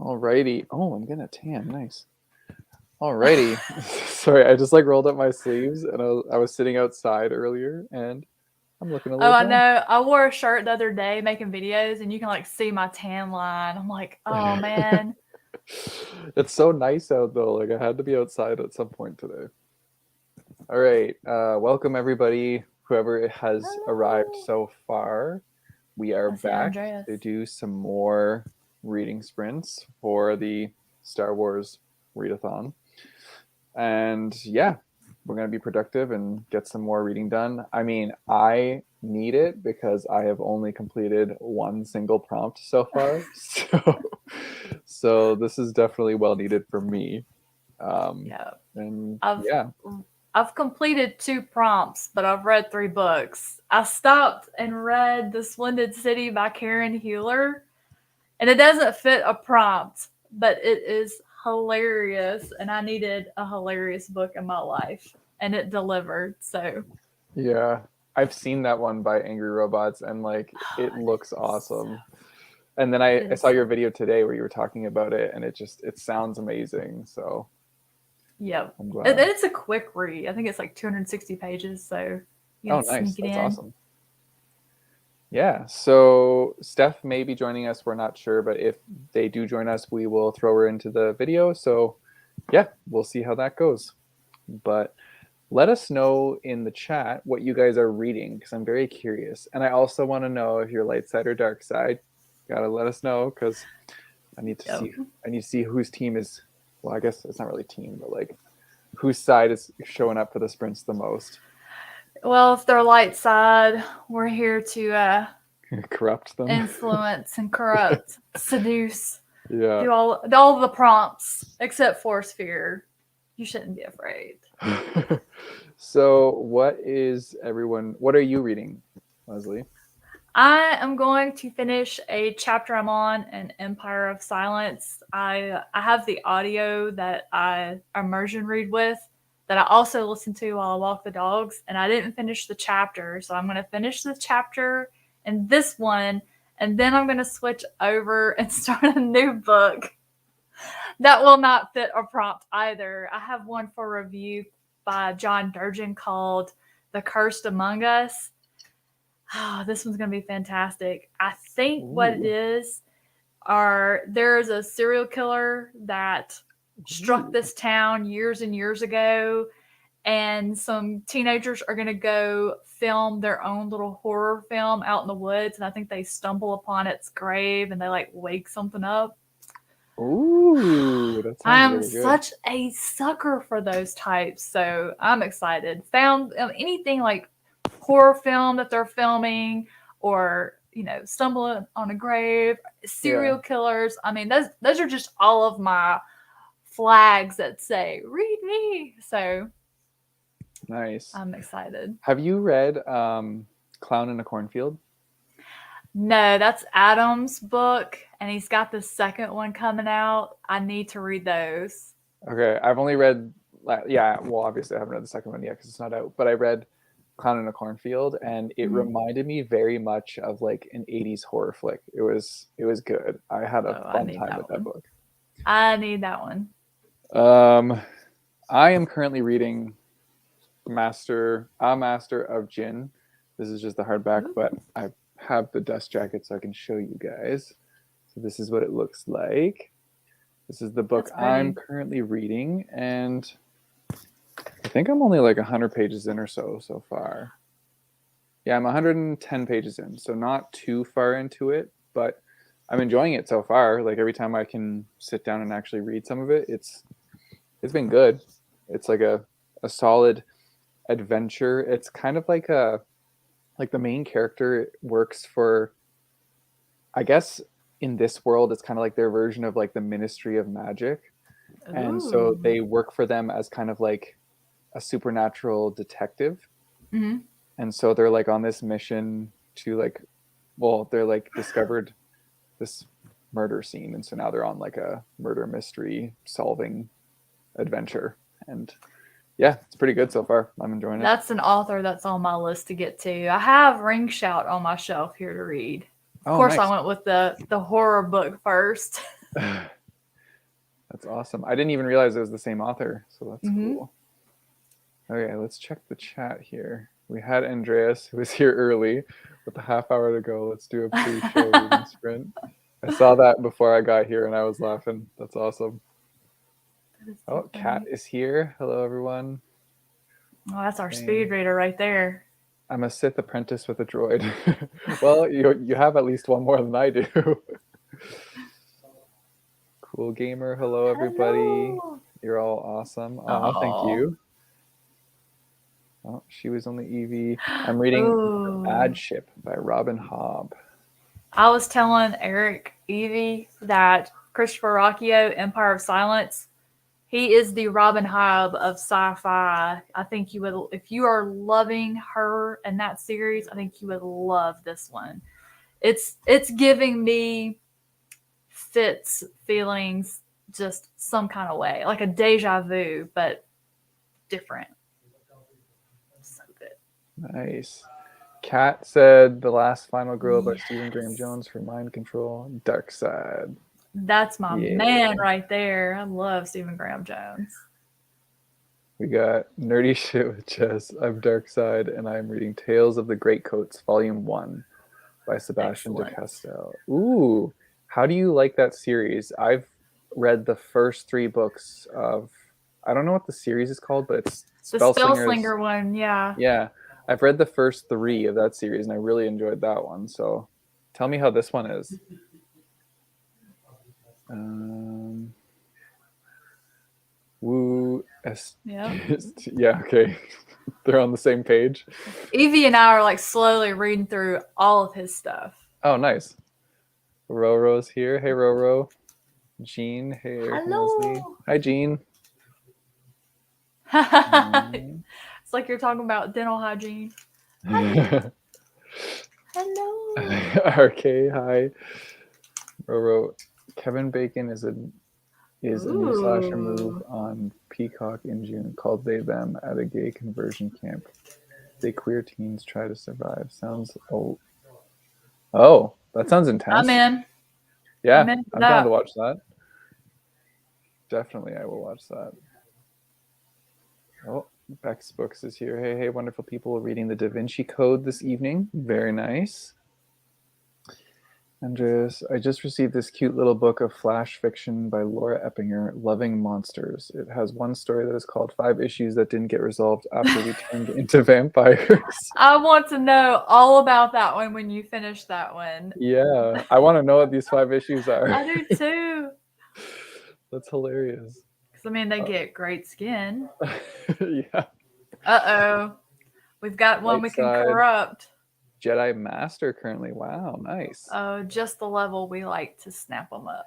Alrighty. Oh, I'm getting a tan. Nice. Alrighty. Sorry, I just like rolled up my sleeves and I was sitting outside earlier and I'm looking a Oh, little I tan. know. I wore a shirt the other day making videos, and you can like see my tan line. I'm like, oh man. It's so nice out though. Like I had to be outside at some point today. All right. Welcome everybody, whoever has arrived Hello. so far. We are I see back Andreas. to do some more reading sprints for the Star Wars readathon. And yeah, we're going to be productive and get some more reading done. I mean, I need it because I have only completed one single prompt so far. So this is definitely well needed for me. Um, Yeah. and I've yeah, I've completed 2 prompts, but I've read 3 books. I stopped and read The Splendid City by Karen Hewler, and it doesn't fit a prompt, but it is hilarious, and I needed a hilarious book in my life, and it delivered. So, yeah, I've seen that one by Angry Robots and like it oh, looks it is, awesome. And then I it saw is, your video today where you were talking about it and it sounds amazing. So yep. I'm And glad. it's a quick read. I think it's like 260 pages, so you Oh, can nice. sneak it That's in. awesome. Yeah, so Steph may be joining us. We're not sure, but if they do join us, we will throw her into the video. So, yeah, we'll see how that goes. But let us know in the chat what you guys are reading because I'm very curious. And I also want to know if you're light side or dark side. Gotta let us know because I need to Yep. see. I need to see whose team is. Well, I guess it's not really team, but like whose side is showing up for the sprints the most. Well, if they're light side, we're here to Corrupt them. influence and corrupt, seduce, Yeah. do all of the prompts except force fear. You shouldn't be afraid. So, what are you reading, Leslie? I am going to finish a chapter I'm on in Empire of Silence. I have the audio that I immersion read with that I also listen to while I walk the dogs, and I didn't finish the chapter, so I'm going to finish the chapter and this one, and then I'm going to switch over and start a new book that will not fit a prompt either. I have one for review by John Durgan called The Cursed Among Us. Oh, this one's going to be fantastic. I think what it Ooh. is are there's a serial killer that struck Ooh. this town years and years ago, and some teenagers are going to go film their own little horror film out in the woods, and I think they stumble upon its grave and they like wake something up. Ooh, that I sounds am really good. such a sucker for those types, so I'm excited. Found anything like horror film that they're filming, or stumble on a grave, Yeah, serial killers. I mean, those are just all of my flags that say "read me." So nice. I'm excited. Have you read Clown in a Cornfield? No, that's Adam's book, and he's got the second one coming out. I need to read those. Okay, I've only read, yeah, well, obviously I haven't read the second one yet because it's not out, but I read Clown in a Cornfield and it Mm-hmm. reminded me very much of like an 80s horror flick. It was good. I had a Oh, I fun need time with that that one. book. I need that one. Um, I am currently reading A Master of Jinn. This is just the hardback, but Ooh, I have the dust jacket so I can show you guys. So this is what it looks like. This is the book that's I'm pretty. currently reading, and I think I'm only like 100 pages in or so far. Yeah, I'm 110 pages in, so not too far into it, but I'm enjoying it so far. Like every time I can sit down and actually read some of it, it's been good. It's like a solid adventure. It's kind of like the main character works for, I guess in this world it's kind of like their version of like the Ministry of Magic. And so Ooh. they work for them as kind of like a supernatural detective. Mm-hmm. And so they're like on this mission to like, well, they're like discovered this murder scene, and so now they're on like a murder mystery solving adventure. And yeah, it's pretty good so far. I'm enjoying it. That's an author that's on my list to get to. I have Ring Shout on my shelf here to read. Of Oh, course, I nice. went with the horror book first. That's awesome. I didn't even realize it was the same author, so that's Mhm. cool. Okay, let's check the chat here. We had Andreas, who was here early, with a half hour to go. Let's do a pre-show reading sprint. I saw that before I got here, and I was laughing. That's awesome. That is Oh, so Kat funny. is here. Hello, everyone. Oh, that's our Dang. speed reader right there. I'm a Sith apprentice with a droid. Well, you have at least one more than I do. Cool gamer. Hello, everybody. Hello. You're all awesome. Aw, thank Oh. you. Oh, she was only Evie. I'm reading The Bad Ooh. Ship by Robin Hobb. I was telling Eric, Evie, that Christopher Rocchio, Empire of Silence, he is the Robin Hobb of sci-fi. I think you would, if you are loving her and that series, I think you would love this one. It's giving me Fitz feelings just some kind of way, like a deja vu, but different. So good. Nice. Kat said The Last Final Girl by Stephen Graham Yes. Jones for Mind Control. Dark Side. That's my Yeah. man right there. I love Stephen Graham Jones. We got Nerdy Shit with Jess. I'm Dark Side, and I'm reading Tales of the Greatcoats, Volume 1 by Sebastian de Excellent. Castell. Ooh, how do you like that series? I've read the first 3 books of, I don't know what the series is called, but it's The Spellslingers. Spellslinger one, yeah. Yeah, I've read the first 3 of that series, and I really enjoyed that one. So tell me how this one is. Woo. Yep. Yeah, okay. They're on the same page. Evie and I are like slowly reading through all of his stuff. Oh, nice. Roro's here. Hey, Roro. Jean. Hey, Eric and Leslie. Hello. Hi, Jean. It's like you're talking about dental hygiene. Hello. RK, hi. Roro. Kevin Bacon is a new slasher move on Peacock in June called They Them at a gay conversion camp. They queer teens try to survive. Sounds old. Oh, that sounds intense. I'm in. Yeah, I'm in for I'm down that. to watch that. Definitely, I will watch that. Oh, Bex Books is here. Hey, hey, wonderful people reading the Da Vinci Code this evening. Very nice. Andreas, I just received this cute little book of flash fiction by Laura Eppinger, Loving Monsters. It has one story that is called 5 Issues That Didn't Get Resolved After We Turned Into Vampires. I want to know all about that one when you finish that one. Yeah, I want to know what these 5 issues are. I do too. That's hilarious. Because, I mean, they get great skin. Yeah. Uh-oh. We've got one we can corrupt. Jedi Master currently. Wow, nice. Oh, just the level we like to snap them up.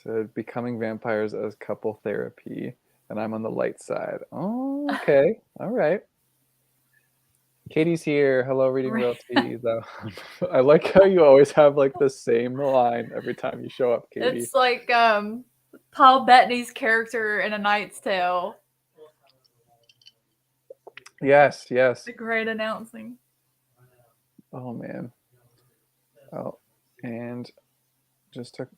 So becoming vampires as couple therapy, and I'm on the light side. Oh, okay. All right. Katie's here. Hello, reading royalty. I like how you always have like the same line every time you show up, Katie. It's like Paul Bettany's character in A Knight's Tale. Yes, yes. The great announcing. Oh man. Oh, and just took.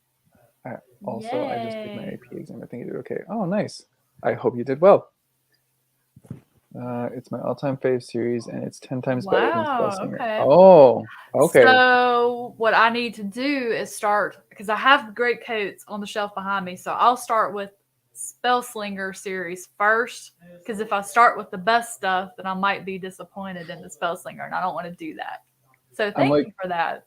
I just took my AP exam. I think I did okay. Oh, nice. I hope you did well. It's my all-time fave series, and it's 10 times better than Spellslinger. Okay. Oh, okay. So what I need to do is start, because I have great coats on the shelf behind me, so I'll start with Spellslinger series first, because if I start with the best stuff, then I might be disappointed in the Spellslinger, and I don't want to do that. So thank you for that.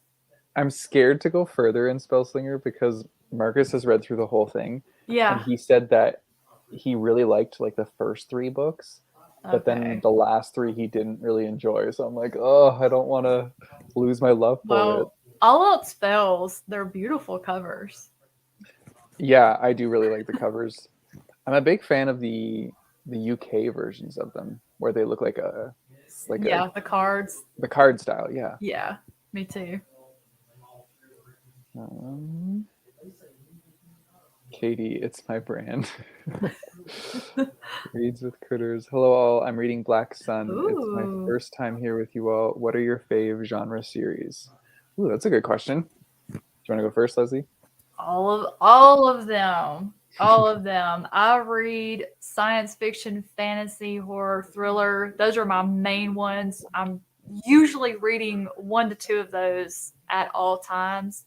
I'm scared to go further in Spellslinger because Marcus has read through the whole thing. Yeah. And he said that he really liked like the first 3 books, but then the last 3 he didn't really enjoy. So I'm like, oh, I don't want to lose my love for it. All Out Spells, they're beautiful covers. Yeah, I do really like the covers. I'm a big fan of the UK versions of them, where they look like the cards. The card style, yeah. Yeah, me too. Katie, it's my brand. Reads with Critters. Hello all, I'm reading Black Sun. Ooh. It's my first time here with you all. What are your fave genre series? Ooh, that's a good question. Do you want to go first, Leslie? All of them. All of them. I read science fiction, fantasy, horror, thriller. Those are my main ones. I'm usually reading 1 to 2 of those at all times.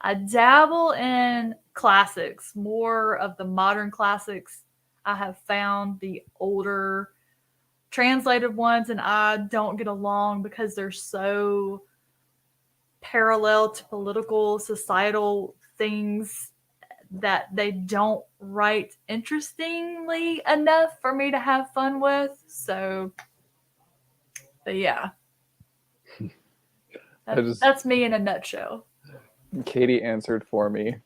I dabble in classics, more of the modern classics. I have found the older translated ones and I don't get along because they're so parallel to political, societal things that they don't write interestingly enough for me to have fun with. So, but yeah, that's me in a nutshell. Katie answered for me.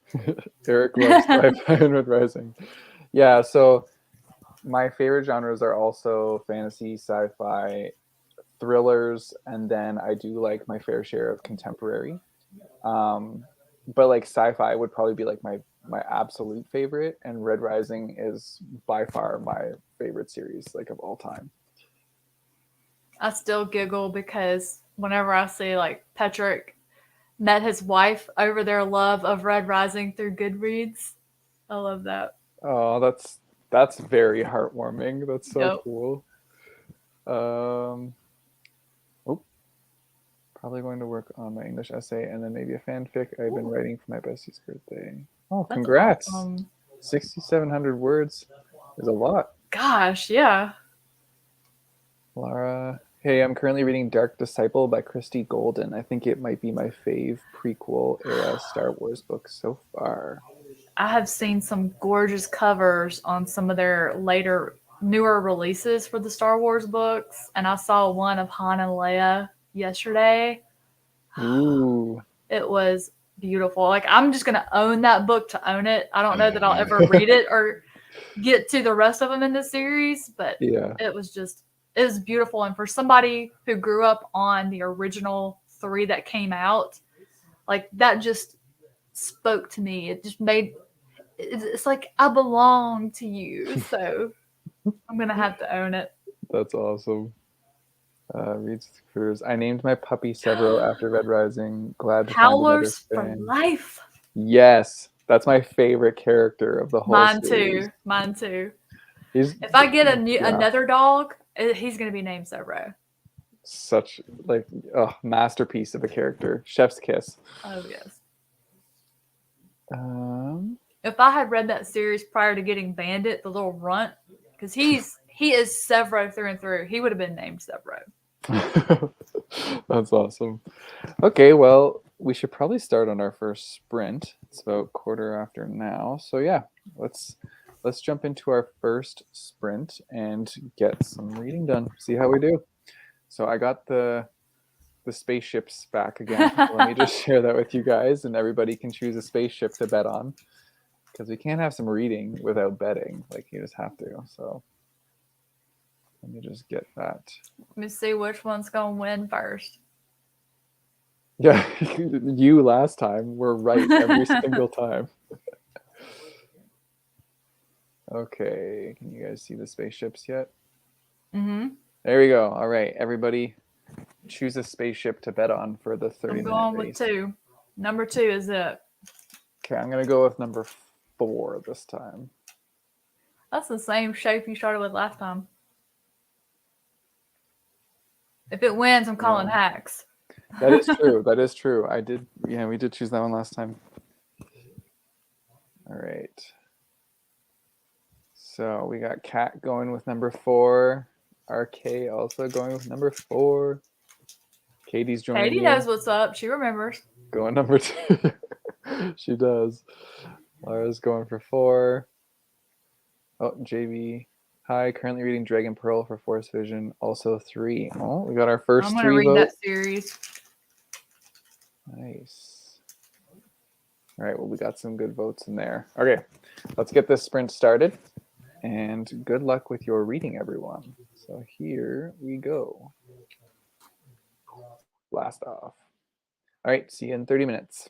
Eric loves sci-fi and Red Rising. Yeah, so my favorite genres are also fantasy, sci-fi, thrillers, and then I do like my fair share of contemporary. But like sci-fi would probably be like my absolute favorite, and Red Rising is by far my favorite series like of all time. I still giggle because whenever I see like Patrick met his wife over their love of Red Rising through Goodreads. I love that. Oh, that's very heartwarming. That's so Yep. cool. Oh, probably going to work on my English essay and then maybe a fanfic I've been writing for my bestie's birthday. Oh, That's congrats! awesome. 6,700 words is a lot. Gosh, yeah. Lara, hey, I'm currently reading Dark Disciple by Christy Golden. I think it might be my fave prequel era Star Wars book so far. I have seen some gorgeous covers on some of their later, newer releases for the Star Wars books, and I saw one of Han and Leia yesterday. Ooh. It was beautiful. Like, I'm just going to own that book to own it. I don't know that I'll ever read it or get to the rest of them in the series, but Yeah. it was beautiful. And for somebody who grew up on the original 3 that came out, like that just spoke to me. It just made it's like I belong to you. So I'm gonna have to own it. That's awesome. Reads Cruise. I named my puppy Severo after Red Rising. Glad to find another Howlers for fan. life. Yes, that's my favorite character of the whole Mine series. too. Mine too. He's If I get another dog, he's gonna be named Severo. Such like a masterpiece of a character. Chef's kiss. Oh yes. Um, If I had read that series prior to getting Bandit, the little runt, because he is Severo through and through, he would have been named Severo. That's awesome. Okay, well, we should probably start on our first sprint. It's about 1:15 now. So yeah, let's jump into our first sprint and get some reading done. See how we do. So I got the spaceships back again. Let me just share that with you guys, and everybody can choose a spaceship to bet on, because we can't have some reading without betting. Like, you just have to. So let me just get that. Let me see which one's gonna win first. Yeah, you last time were right every single time. Okay, can you guys see the spaceships yet? Mm-hmm. There we go. All right, everybody, choose a spaceship to bet on for the 30-minute I'm going race. with 2. Number 2 is it. Okay, I'm gonna go with number 4 this time. That's the same shape you started with last time. If it wins, I'm calling hacks. That is true. That is true. We did choose that one last time. All right. So we got Kat going with number 4. RK also going with number 4. Katie's joining. Katie knows what's up. She remembers. Going number 2. She does. Lara's going for 4. Oh, JB. Hi, currently reading Dragon Pearl for Force Vision. Also 3. Oh, we got our first 3 votes. I'm going to read that series. Nice. All right, well, we got some good votes in there. Okay, let's get this sprint started. And good luck with your reading, everyone. So here we go. Blast off. All right, see you in 30 minutes.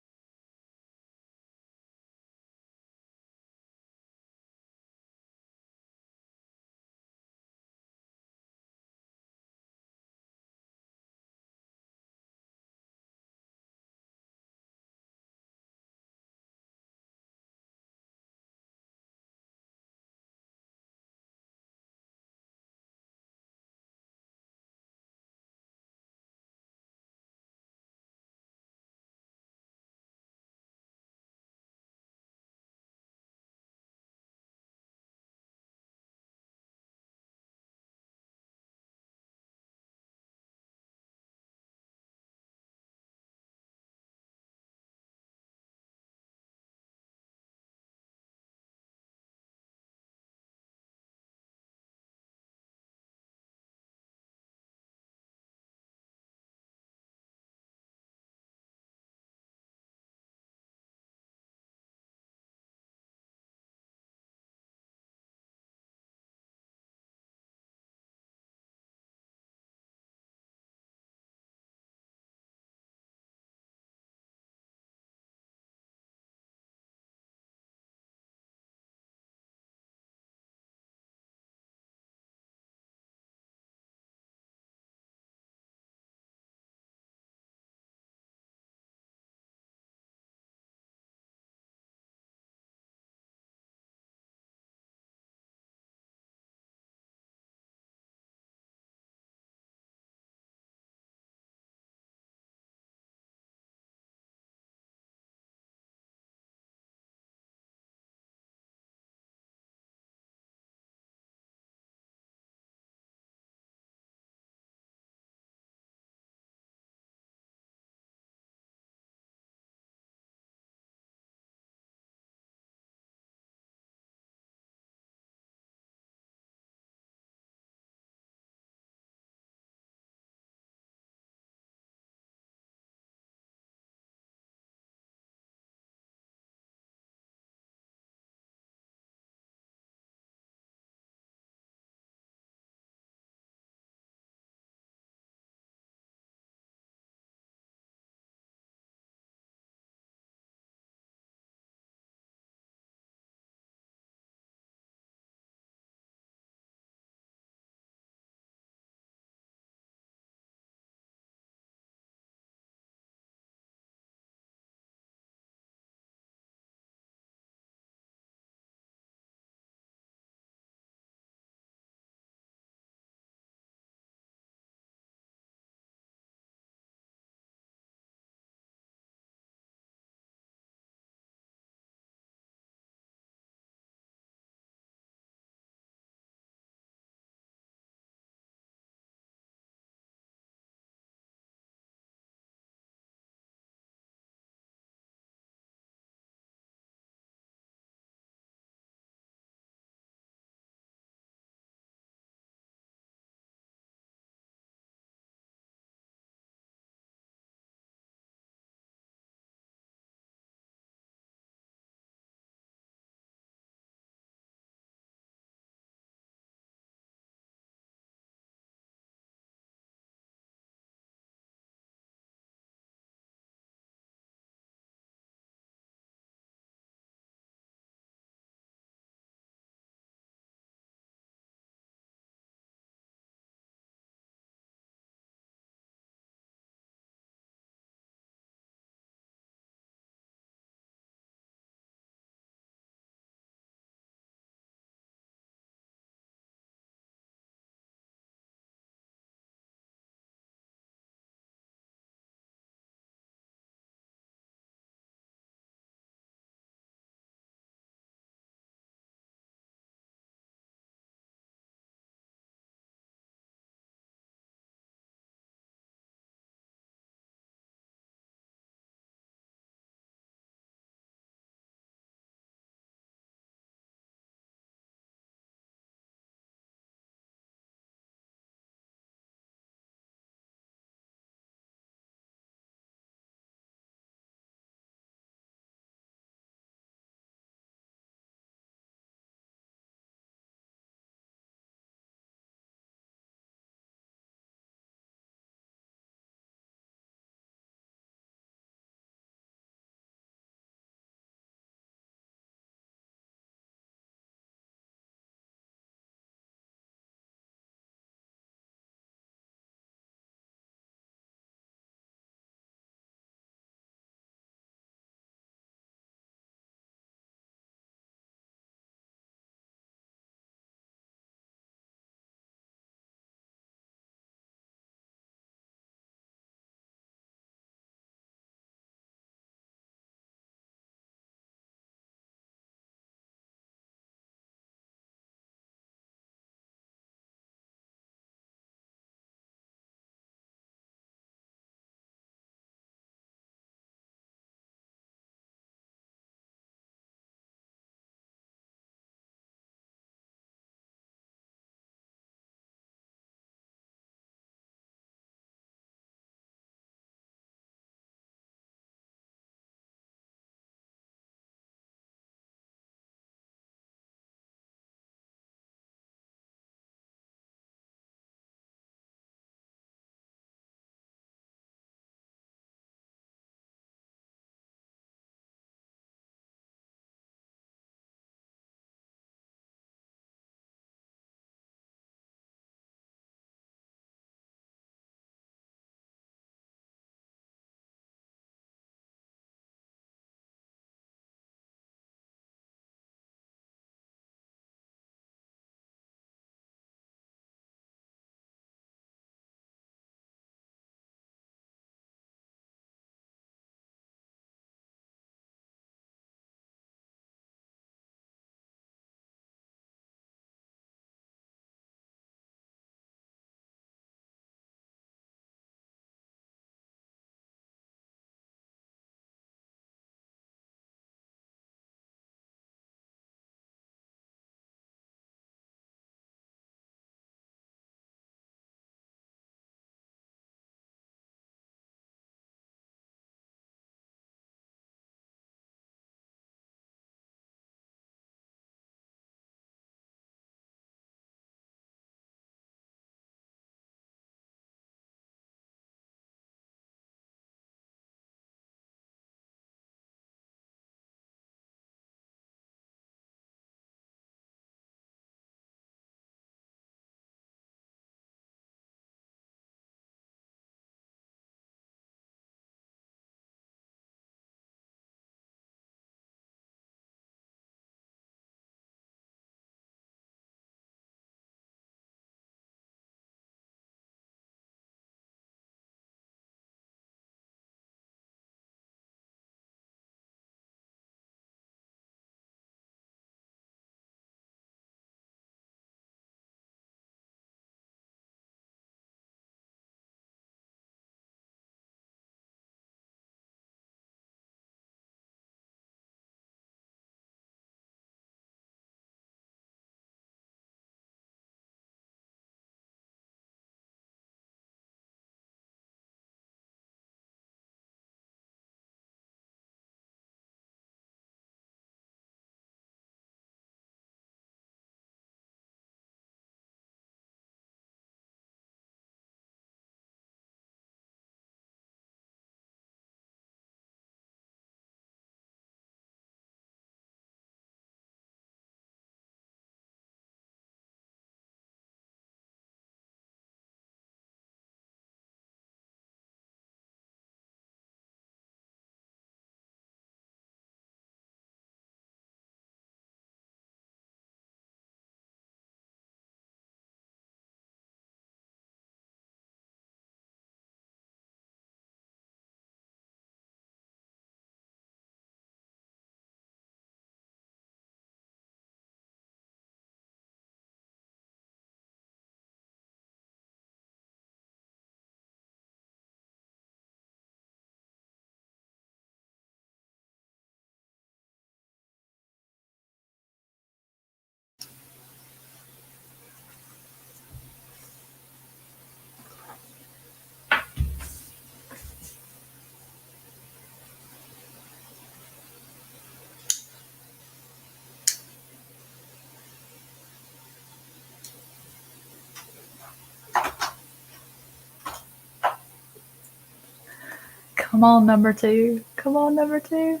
Come on, number 2. Come on, number 2.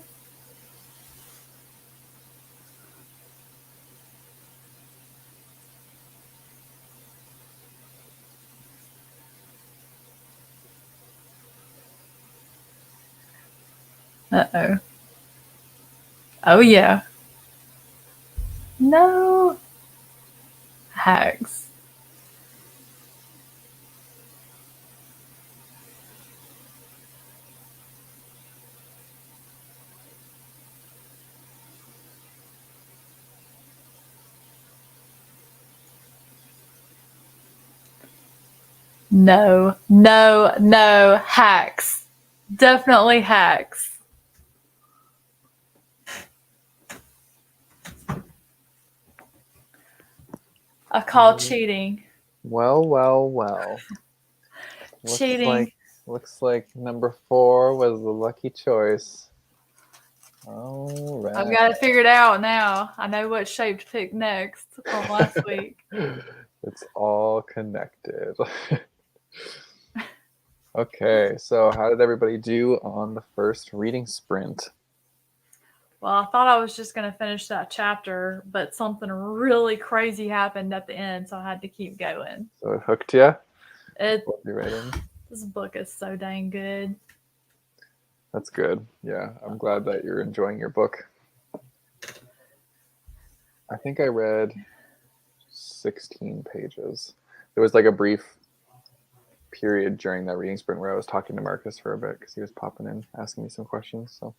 Uh-oh. Oh, yeah. No. Hags. No, no, no. Hacks. Definitely hacks. I call cheating. Well. Cheating. Looks like number 4 was the lucky choice. All right. I've got it figured out now. I know what shape to pick next from last week. It's all connected. Okay, so how did everybody do on the first reading sprint? Well, I thought I was just going to finish that chapter, but something really crazy happened at the end, so I had to keep going. So it hooked you? What you're writing? This book is so dang good. That's good. Yeah, I'm glad that you're enjoying your book. I think I read 16 pages. There was like a brief period during that reading sprint where I was talking to Marcus for a bit because he was popping in, asking me some questions. So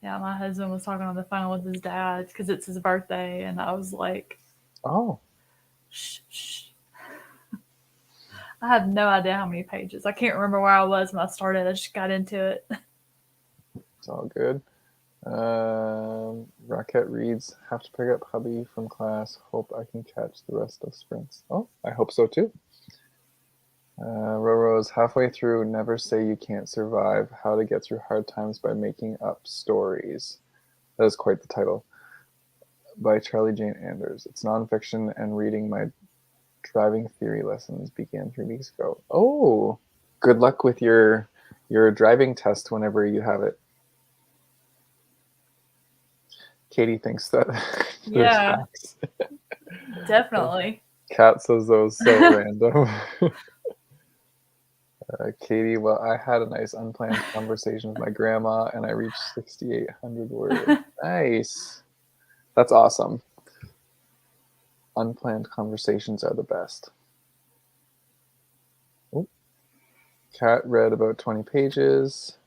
yeah, my husband was talking on the phone with his dad because it's his birthday, and I was like, "Oh, shh." I have no idea how many pages. I can't remember where I was when I started. I just got into it. It's all good. Rocket reads, have to pick up hubby from class. Hope I can catch the rest of sprints. Oh, I hope so too. Roro's halfway through Never Say You Can't Survive, How to Get Through Hard Times by Making Up Stories. That is quite the title. By Charlie Jane Anders. It's nonfiction, and reading my driving theory lessons began 3 weeks ago. Oh, good luck with your driving test whenever you have it. Katie thinks that Yeah, definitely. Kat says those so random. Katie, well, I had a nice unplanned conversation with my grandma, and I reached 6,800 words. Nice. That's awesome. Unplanned conversations are the best. Oh. Kat read about 20 pages.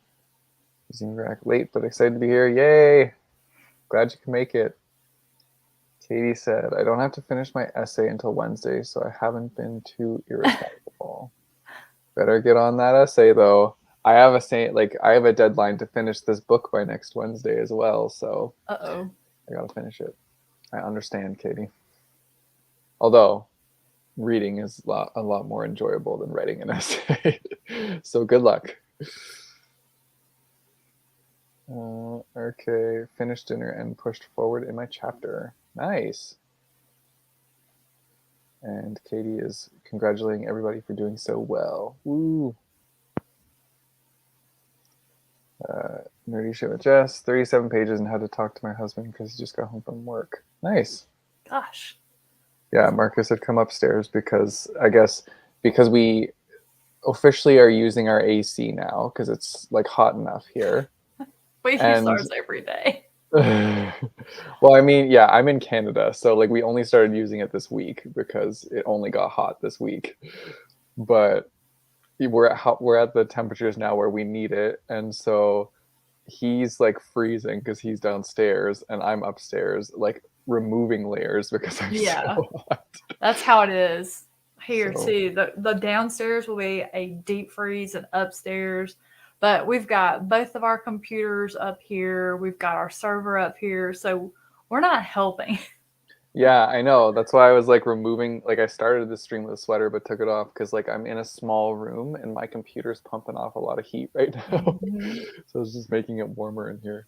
Zingrak late, but excited to be here. Yay! Glad you can make it. Katie said, I don't have to finish my essay until Wednesday, so I haven't been too irresponsible. Better get on that essay, though. I have a deadline to finish this book by next Wednesday as well, so Uh-oh. I gotta finish it. I understand, Katie. Although, reading is a lot more enjoyable than writing an essay. So good luck. Okay, finished dinner and pushed forward in my chapter. Nice. And Katie is congratulating everybody for doing so well. Woo. Nerdy shit with Jess, 37 pages and how to talk to my husband because he just got home from work. Nice. Gosh. Yeah, Marcus had come upstairs because we officially are using our AC now because it's like hot enough here. We use ours every day. Well, I mean, yeah, I'm in Canada, so like we only started using it this week because it only got hot this week. But we're at the temperatures now where we need it, and so he's like freezing because he's downstairs and I'm upstairs like removing layers because I'm so hot. That's how it is here too. The downstairs will be a deep freeze, and upstairs, but we've got both of our computers up here. We've got our server up here, so we're not helping. Yeah, I know. That's why I was like removing, like I started the stream with a sweater but took it off because like I'm in a small room and my computer's pumping off a lot of heat right now. Mm-hmm. So it's just making it warmer in here.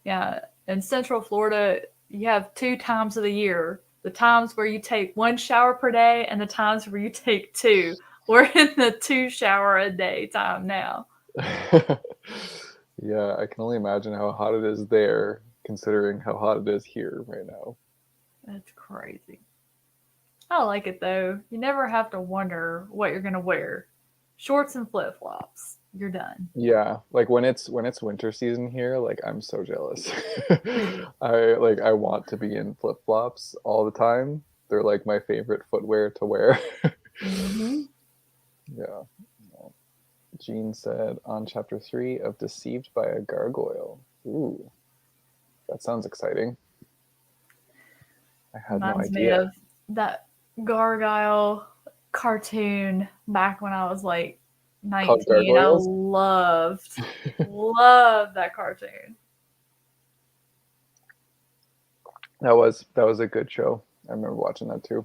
Yeah, in Central Florida, you have 2 times of the year. The times where you take 1 shower per day and the times where you take 2. We're in the 2 shower a day time now. Yeah, I can only imagine how hot it is there, considering how hot it is here right now. That's crazy. I like it though. You never have to wonder what you're gonna wear. Shorts and flip flops. You're done. Yeah, like when it's winter season here, like I'm so jealous. I want to be in flip-flops all the time. They're like my favorite footwear to wear. Mm-hmm. Yeah. Jean said on chapter 3 of Deceived by a Gargoyle. Ooh, that sounds exciting. I had no Reminds me idea. of that Gargoyle cartoon back when I was like Called 19. I Gargoyles? loved that cartoon. That was a good show. I remember watching that too.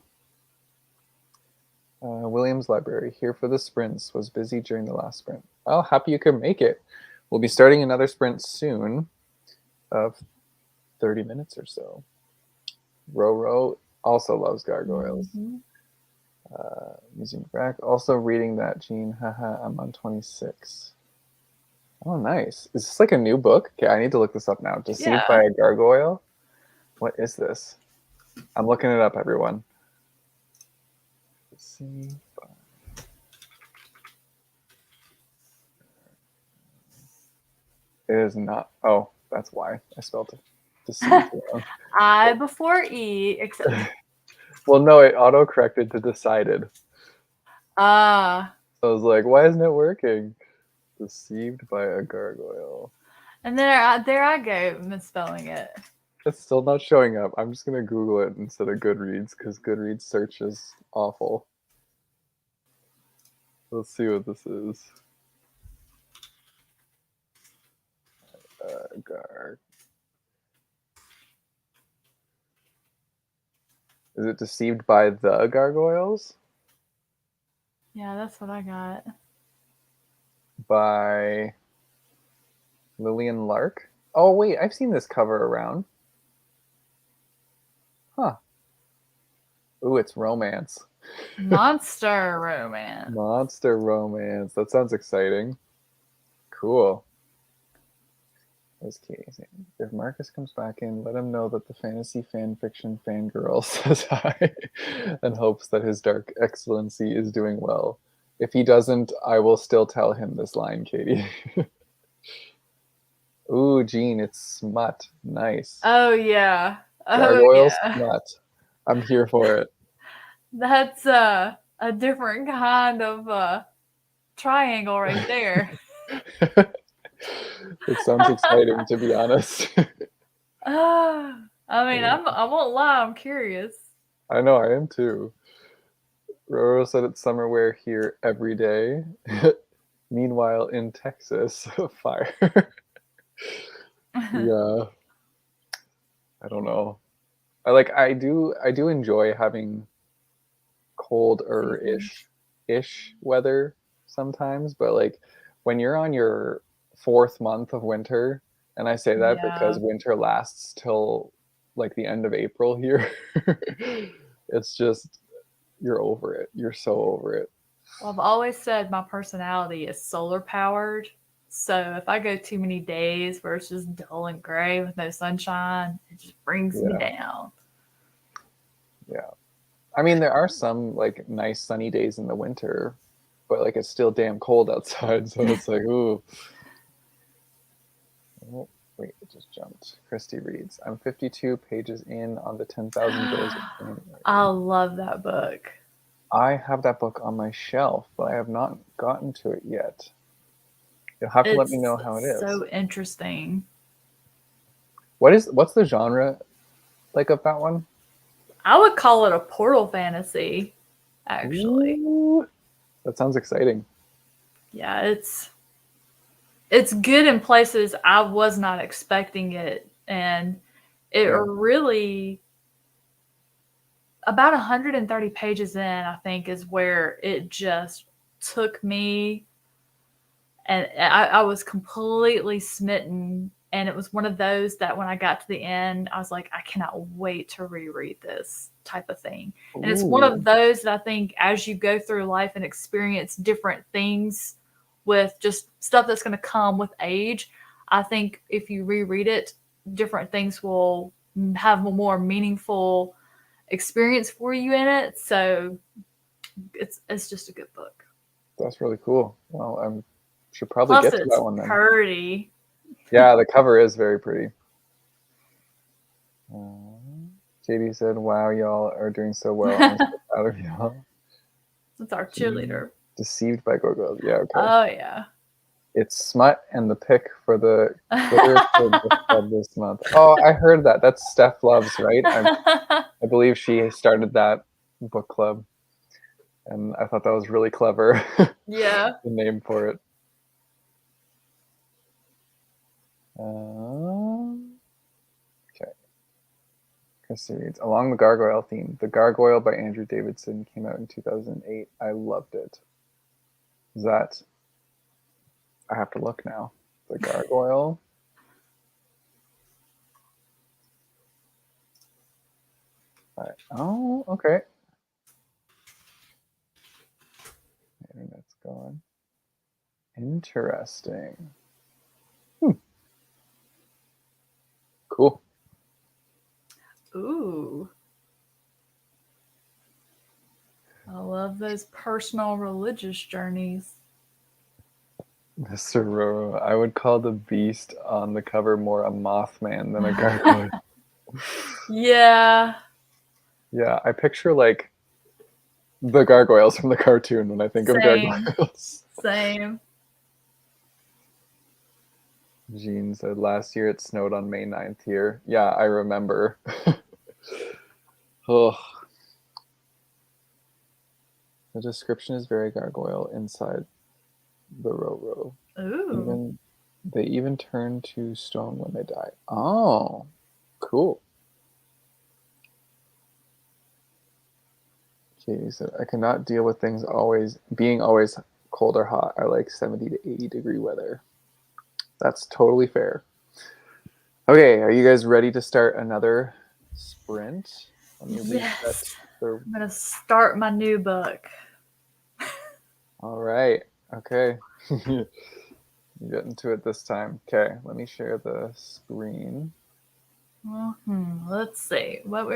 Williams Library, here for the sprints, was busy during the last sprint. Oh, happy you could make it. We'll be starting another sprint soon of 30 minutes or so. Roro also loves gargoyles. Mm-hmm. Museum Rack, also reading that, Gene. Haha, I'm on 26. Oh, nice. Is this like a new book? Okay, I need to look this up now. Deceived by a Gargoyle? What is this? I'm looking it up, everyone. Deceived by... It is not. Oh, that's why I spelled it. Deceived wrong. I before E, except. Well, no, it auto-corrected to decided. Ah. So I was like, why isn't it working? Deceived by a gargoyle. And there I go, misspelling it. It's still not showing up. I'm just gonna Google it instead of Goodreads because Goodreads search is awful. Let's see what this is. Is it Deceived by the Gargoyles? Yeah, that's what I got. By Lillian Lark? Oh, wait, I've seen this cover around. Huh. Ooh, it's romance. Monster romance. Monster romance. That sounds exciting. Cool. As Katie saying, if Marcus comes back in, let him know that the fantasy fan fiction fangirl says hi and hopes that his dark excellency is doing well. If he doesn't, I will still tell him this line, Katie. Ooh, Jean, it's smut. Nice. Oh yeah. Gargoyle smut. I'm here for it. That's a different kind of triangle right there. It sounds exciting, to be honest. I mean, I won't lie, I'm curious. I know, I am too. Roro said it's summer wear here every day. Meanwhile, in Texas, fire. Yeah. I don't know. I do enjoy having cold or ish weather sometimes, but like when you're on your 4th month of winter, and I say that because winter lasts till like the end of April here, it's just you're over it. You're so over it. Well, I've always said my personality is solar powered. So if I go too many days where it's just dull and gray with no sunshine, it just brings me down. Yeah. I mean, there are some like nice sunny days in the winter, but like it's still damn cold outside. So it's like, ooh. Oh, wait, it just jumped. Christy reads, I'm 52 pages in on the 10,000 Days of January. I love that book. I have that book on my shelf, but I have not gotten to it yet. You'll have to let me know how it is. So interesting. What's the genre like of that one? I would call it a portal fantasy, actually. Ooh, that sounds exciting. Yeah, it's good in places I was not expecting it, and it really about 130 pages in, I think, is where it just took me, and I was completely smitten And it was one of those that when I got to the end, I was like, I cannot wait to reread this type of thing. And it's one Ooh. of those that I think as you go through life and experience different things with just stuff that's going to come with age, I think if you reread it, different things will have a more meaningful experience for you in it. So it's just a good book. That's really cool. Well, I should probably Plus, get to that it's one then. pretty. Yeah, the cover is very pretty. Katie said, "Wow, y'all are doing so well. I'm so proud of y'all." It's our cheerleader. Deceived by gargoyles. Yeah, okay. Oh yeah. It's smut and the pick for the literature book club this month. Oh, I heard that. That's Steph Loves, right? I believe she started that book club, and I thought that was really clever. Yeah. The name for it. Okay. Christy reads, along the gargoyle theme. The Gargoyle by Andrew Davidson came out in 2008. I loved it. Is that... I have to look now. The Gargoyle. Right. Oh, okay. Internet's gone. Interesting. Cool. Ooh. I love those personal religious journeys. Mr. Roro, I would call the beast on the cover more a Mothman than a gargoyle. Yeah. Yeah, I picture like the gargoyles from the cartoon when I think of Same. gargoyles. Same. Jean said last year it snowed on May 9th here. Yeah, I remember. Oh. The description is very gargoyle inside the Roro. Ooh. They even turn to stone when they die. Oh, cool. Katie said, I cannot deal with things being always cold or hot. I like 70 to 80 degree weather. That's totally fair. Okay, are you guys ready to start another sprint? Let me Yes. I'm going to start my new book. All right. Okay. You get into it this time. Okay, let me share the screen. Let's see. What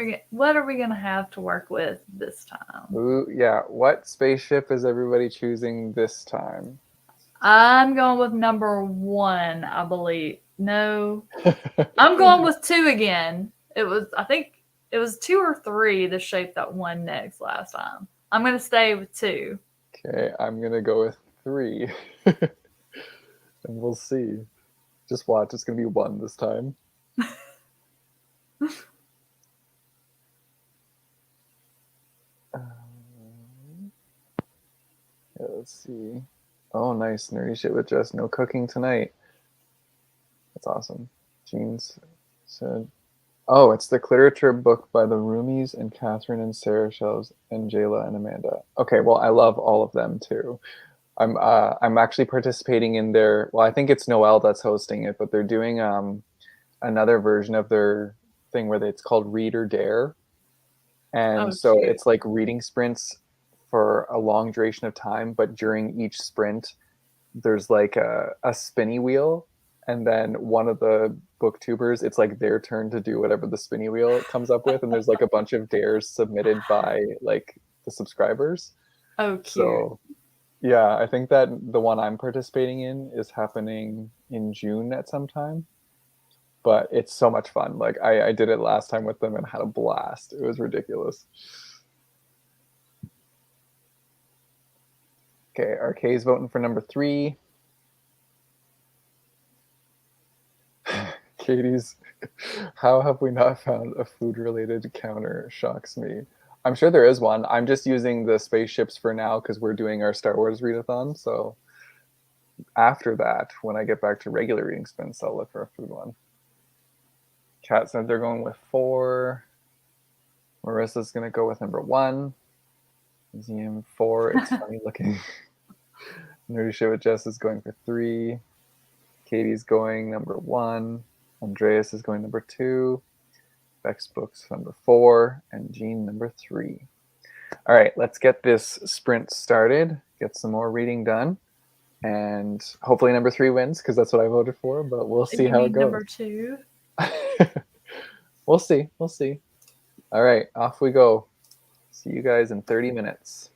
are we gonna have to work with this time? Ooh, yeah. What spaceship is everybody choosing this time? I'm going with number 1, I believe. No, I'm going with 2 again. I think it was 2 or 3. The shape that won next last time. I'm gonna stay with 2. Okay, I'm gonna go with 3, and we'll see. Just watch. It's gonna be 1 this time. Yeah, let's see. Oh, nice. Nerdy shit with Jess. No cooking tonight. That's awesome. Jeans said, oh, it's the literature book by the Roomies and Catherine and Sarah Shelves and Jayla and Amanda. Okay, well, I love all of them too. I'm actually participating in their, well, I think it's Noelle that's hosting it, but they're doing another version of their thing where it's called Read or Dare. And so cute. it's like reading sprints for a long duration of time, but during each sprint, there's like a spinny wheel. And then one of the booktubers, it's like their turn to do whatever the spinny wheel comes up with. And there's like a bunch of dares submitted by like the subscribers. Oh, cute. So yeah, I think that the one I'm participating in is happening in June at some time. But it's so much fun. Like I did it last time with them and had a blast. It was ridiculous. Okay, RK's voting for number 3. Katie's, how have we not found a food-related counter? Shocks me. I'm sure there is one. I'm just using the spaceships for now because we're doing our Star Wars readathon. So after that, when I get back to regular reading sprints, I'll look for a food one. Kat said they're going with 4. Marissa's going to go with number 1. Museum 4. It's funny looking. Nerdy Shit with Jess is going for 3. Katie's going number 1. Andreas is going number 2. Beck's book's number 4. And Jean number 3. All right, let's get this sprint started. Get some more reading done. And hopefully number 3 wins, because that's what I voted for, but we'll see how it goes. Number 2? We'll see. We'll see. All right, off we go. See you guys in 30 minutes.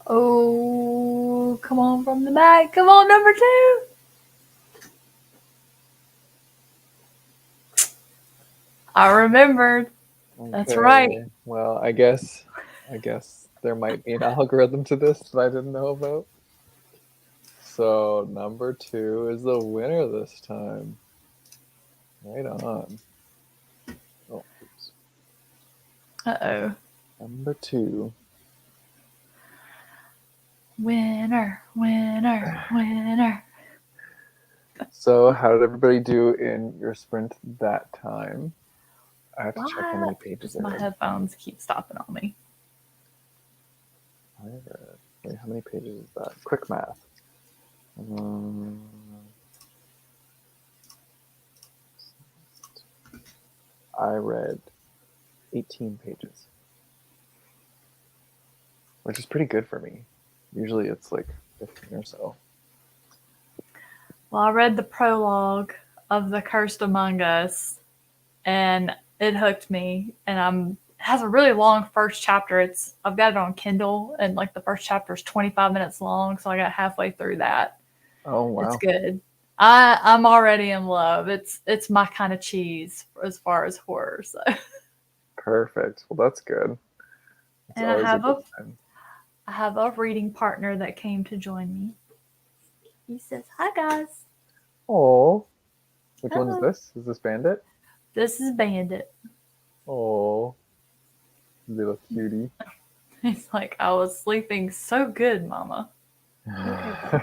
Oh, come on from the back. Come on, number 2. I remembered. That's right. Okay. Well, I guess there might be an algorithm to this that I didn't know about. So number 2 is the winner this time. Right on. Oh, oops. Uh-oh. Number 2. Winner, winner, winner. So how did everybody do in your sprint that time? I have to check how many Why pages does I my read. headphones keep stopping on me? I read. Wait, how many pages is that? Quick math. I read 18 pages, which is pretty good for me. Usually it's like 15 or so. Well, I read the prologue of The Cursed Among Us, and it hooked me. And it has a really long first chapter. I've got it on Kindle, and like the first chapter is 25 minutes long, so I got halfway through that. Oh wow. It's good. I'm already in love. It's my kind of cheese as far as horror. So. Perfect. Well, that's good. It's And always a good time. I have a reading partner that came to join me. He says, "Hi guys." Oh, which one is Hello. this? Is this Bandit? This is Bandit. Oh, little cutie. He's like, "I was sleeping so good, Mama." Okay,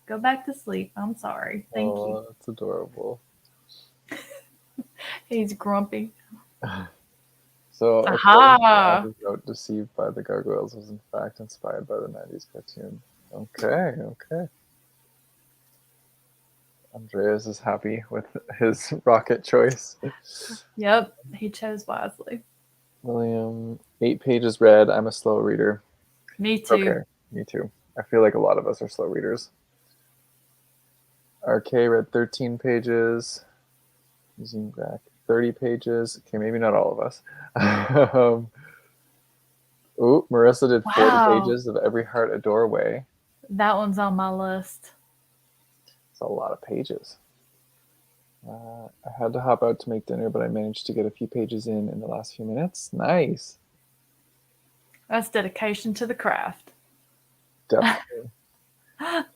go back to sleep. I'm sorry. Thank you. Oh, that's adorable. He's grumpy. So, according to Aha! Abby's note, Deceived by the Gargoyles was in fact inspired by the 90s cartoon. Okay. Andreas is happy with his rocket choice. Yep, he chose wisely. William, 8 pages read. I'm a slow reader. Me too. Okay, me too. I feel like a lot of us are slow readers. RK read 13 pages. Using back 30 pages. Okay, maybe not all of us. Marissa did 40 Wow. pages of Every Heart a Doorway. That one's on my list. It's a lot of pages. I had to hop out to make dinner, but I managed to get a few pages in the last few minutes. Nice. That's dedication to the craft. Definitely.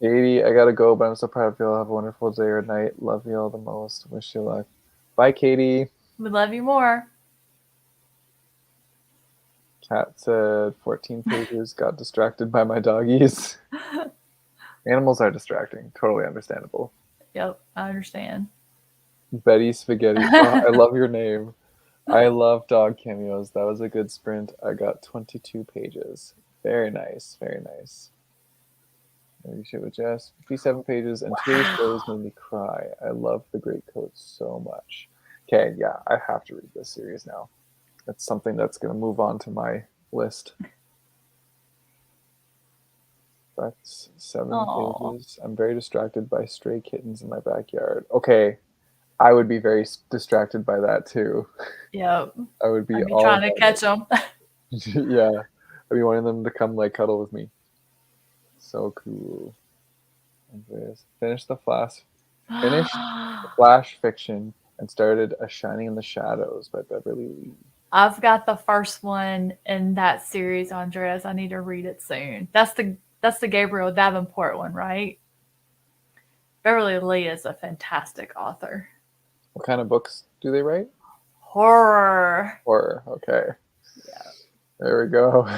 Katie, I gotta go, but I'm so proud of you. Have a wonderful day or night. Love you all the most. Wish you luck. Bye, Katie. We love you more. Kat said 14 pages. Got distracted by my doggies. Animals are distracting. Totally understandable. Yep, I understand. Betty Spaghetti. Oh, I love your name. I love dog cameos. That was a good sprint. I got 22 pages. Very nice. Very nice. Maybe shit with Jess. 57 pages, and 2 stories made me cry. I love The Great Coat so much. Okay, yeah, I have to read this series now. It's something that's going to move on to my list. That's 7 Aww. pages. I'm very distracted by stray kittens in my backyard. Okay, I would be very distracted by that too. Yep. I would be I'd be all trying to about catch them. Yeah, I'd be wanting them to come like cuddle with me. So cool. Andreas finished the Flash fiction and started A Shining in the Shadows by Beverly Leigh. I've got the first one in that series, Andres. I need to read it soon. That's the Gabriel Davenport one, right? Beverly Leigh is a fantastic author. What kind of books do they write? Horror. Horror. Okay. Yeah. There we go.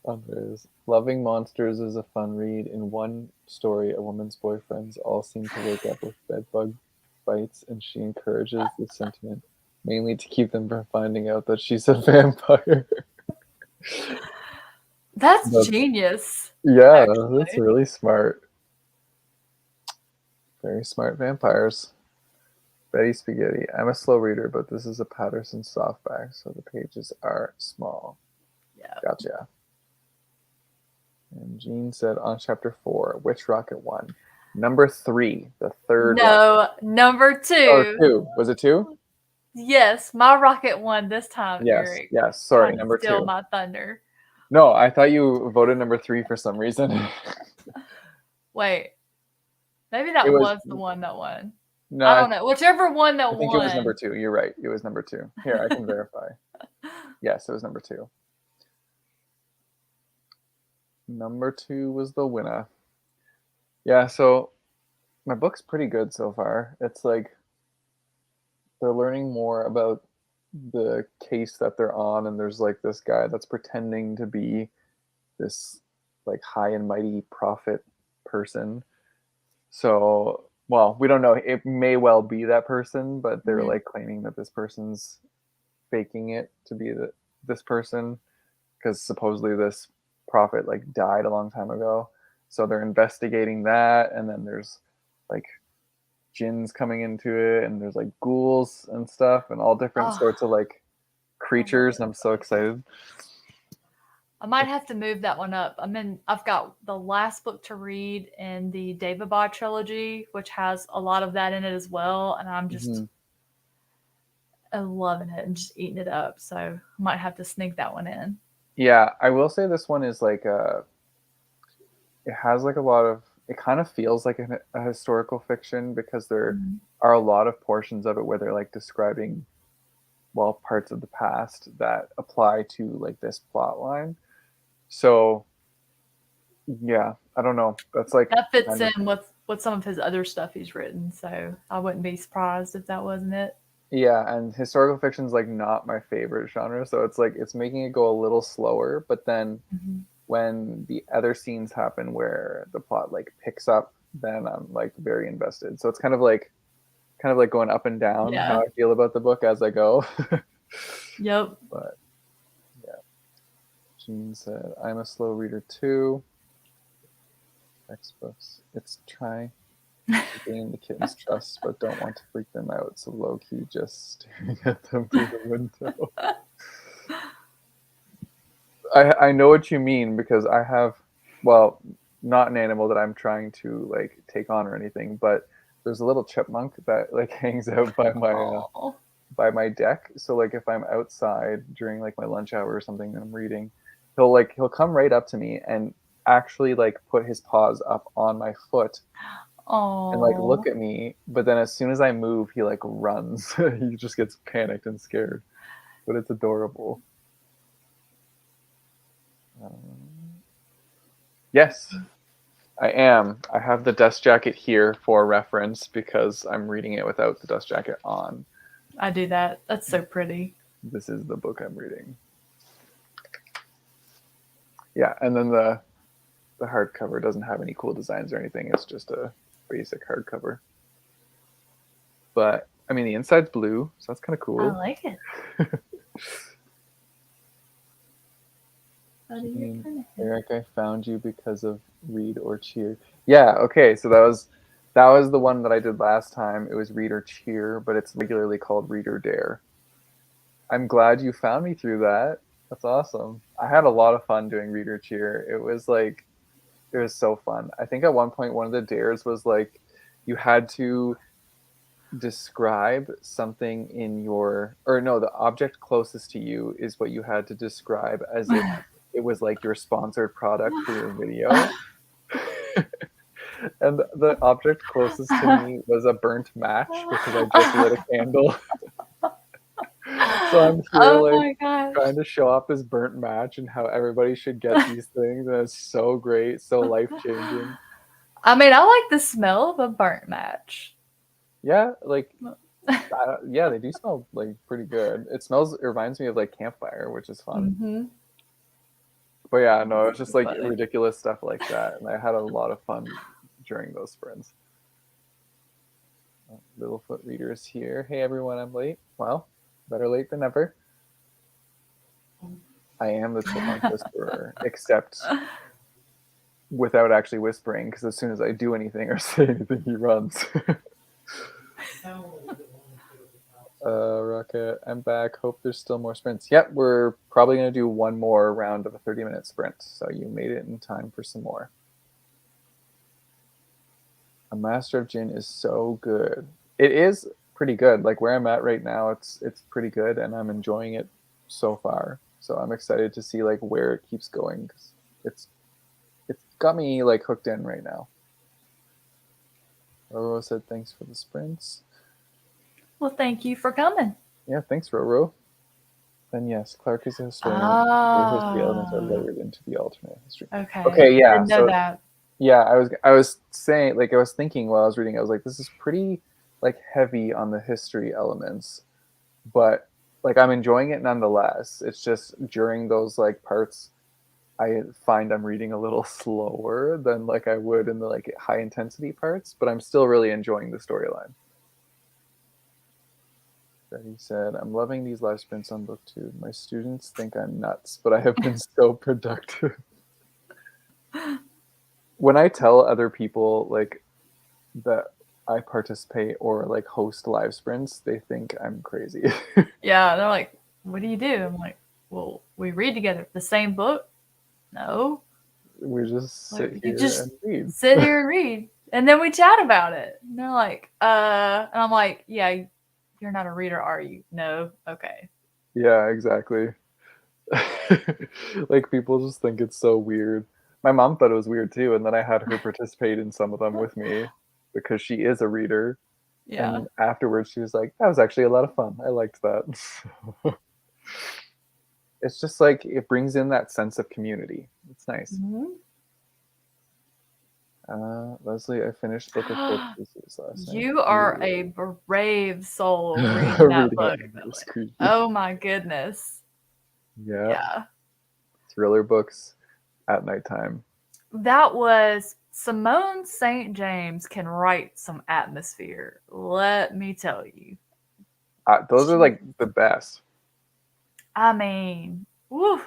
Andres. Loving Monsters is a fun read. In one story, a woman's boyfriends all seem to wake up with bedbug bites, and she encourages the sentiment, mainly to keep them from finding out that she's a vampire. That's genius. Yeah, actually. that's really smart. Very smart vampires. Betty Spaghetti. I'm a slow reader, but this is a Patterson softback, so the pages are small. Yeah. Gotcha. And Jean said on chapter 4, which rocket won? Number 3, the third rocket. No, number 2. Oh, 2. Was it 2? Yes, my rocket won this time, Yes, Eric. yes. Sorry, Trying to number steal 2. my thunder. No, I thought you voted number 3 for some reason. Wait, maybe It that was was the one that won. no, I don't know. Whichever one I that think it was number won. 2. You're right. It was number 2. Here, I can verify. Yes, it was number 2. Number 2 was the winner. Yeah, so my book's pretty good so far. It's like they're learning more about the case that they're on, and there's like this guy that's pretending to be this like high and mighty prophet person. So, well, we don't know. It may well be that person, but they're Mhm. like claiming that this person's faking it to be this person because supposedly this prophet like died a long time ago. So they're investigating that, and then there's like jinns coming into it, and there's like ghouls and stuff, and all different Oh, sorts of like I love creatures. it. And I'm so excited. I might have to move that one up. I've got the last book to read in the David trilogy, which has a lot of that in it as well, and I'm just Mhm. loving it and just eating it up. So I might have to sneak that one in. Yeah, I will say this one is like it has like a lot of it kind of feels like a historical fiction because there Mhm. are a lot of portions of it where they're like describing well parts of the past that apply to like this plot line. So yeah, I don't know. That's like That fits kind of in with some of his other stuff he's written, so I wouldn't be surprised if that wasn't it. yeah, and historical fiction's like not my favorite genre, so it's like it's making it go a little slower, but then Mhm. when the other scenes happen where the plot like picks up, then I'm like very invested. So it's kind of like going up and down how Yeah. I feel about the book as I go. Yep. But yeah, Jean said, I'm a slow reader too. Textbooks. It's try to gain the kitten's trust, but don't want to freak them out. So low key just staring at them through the window. I know what you mean because I have, well, not an animal that I'm trying to like take on or anything, but there's a little chipmunk that like hangs out Oh. by my deck. So like if I'm outside during like my lunch hour or something and I'm reading, he'll come right up to me and actually like put his paws up on my foot and like look Oh. at me. But then as soon as I move, he like runs. He just gets panicked and scared. But it's adorable. Yes, I am. I have the dust jacket here for reference because I'm reading it without the dust jacket on. I do that. That's so pretty. This is the book I'm reading. Yeah, and then the hardcover doesn't have any cool designs or anything. It's just a basic hardcover. But I mean, the inside's blue, so that's kind of I cool. like it. How do you kind of Eric, I found you because of Read or Cheer. Yeah, okay, so that was the one that I did last time. It was Read or Cheer, but it's regularly called Read or Dare. I'm glad you found me through that. That's awesome. I had a lot of fun doing Read or Cheer. It was so fun. I think at one point one of the dares was like you had to describe something in your or no, the object closest to you is what you had to describe as if it was like your sponsored product for your video. And the object closest to me was a burnt match because I just lit a candle. So I'm here Oh like my gosh. trying to show off this burnt match and how everybody should get these things, and it's so great, so life changing. I mean, I like the smell of a burnt match. Yeah, like yeah, they do smell like pretty good. It reminds me of like campfire, which is fun. Mm-hmm. But yeah, no, it's just So like funny. ridiculous stuff like that, and I had a lot of fun during those sprints. Littlefoot readers here. Hey everyone, I'm late. Well, better late than never. I am the chipmunk whisperer, except without actually whispering, because as soon as I do anything or say anything, he runs. Rocket, I'm back. Hope there's still more sprints. Yep, we're probably going to do one more round of a 30-minute sprint, so you made it in time for some more. A Master of Jin is so good. It is pretty good. Like where I'm at right now, it's pretty good, and I'm enjoying it so far. So I'm excited to see like where it keeps going, 'cause it's got me like hooked in right now. Roro said thanks for the sprints. Well, thank you for coming. Yeah, thanks, Roro. Then yes, Clark is a historian. The history elements are Oh, layered into the alternate history. okay. Okay, yeah. Didn't know So that. yeah, I was saying, like, I was thinking while I was reading, I was like, this is pretty like heavy on the history elements, but like I'm enjoying it nonetheless. It's just during those like parts I find I'm reading a little slower than like I would in the like high intensity parts, but I'm still really enjoying the storyline. Betty said, I'm loving these live sprints on book 2. My students think I'm nuts, but I have been so productive. When I tell other people like that I participate or like host live sprints, they think I'm crazy. Yeah, they're like, what do you do? I'm like, well, we read together. The same book? No. We just Like, sit you here just and read. sit here and read. And then we chat about it. And they're like, and I'm like, yeah, you're not a reader, are you? No. Okay. Yeah, exactly. Like people just think it's so weird. My mom thought it was weird too, and then I had her participate in some of them with me because she is a reader. Yeah. And afterwards she was like, that was actually a lot of fun. I liked that. It's just like it brings in that sense of community. It's nice. Mhm. Leslie, I finished Book of Four Pieces last night. You are a brave soul reading that Reading book. it under was creepy. Oh my goodness. Yeah, Yeah. thriller books at nighttime. That was Simone St. James can write some atmosphere. Let me tell you. Those are like the best. I mean, woo,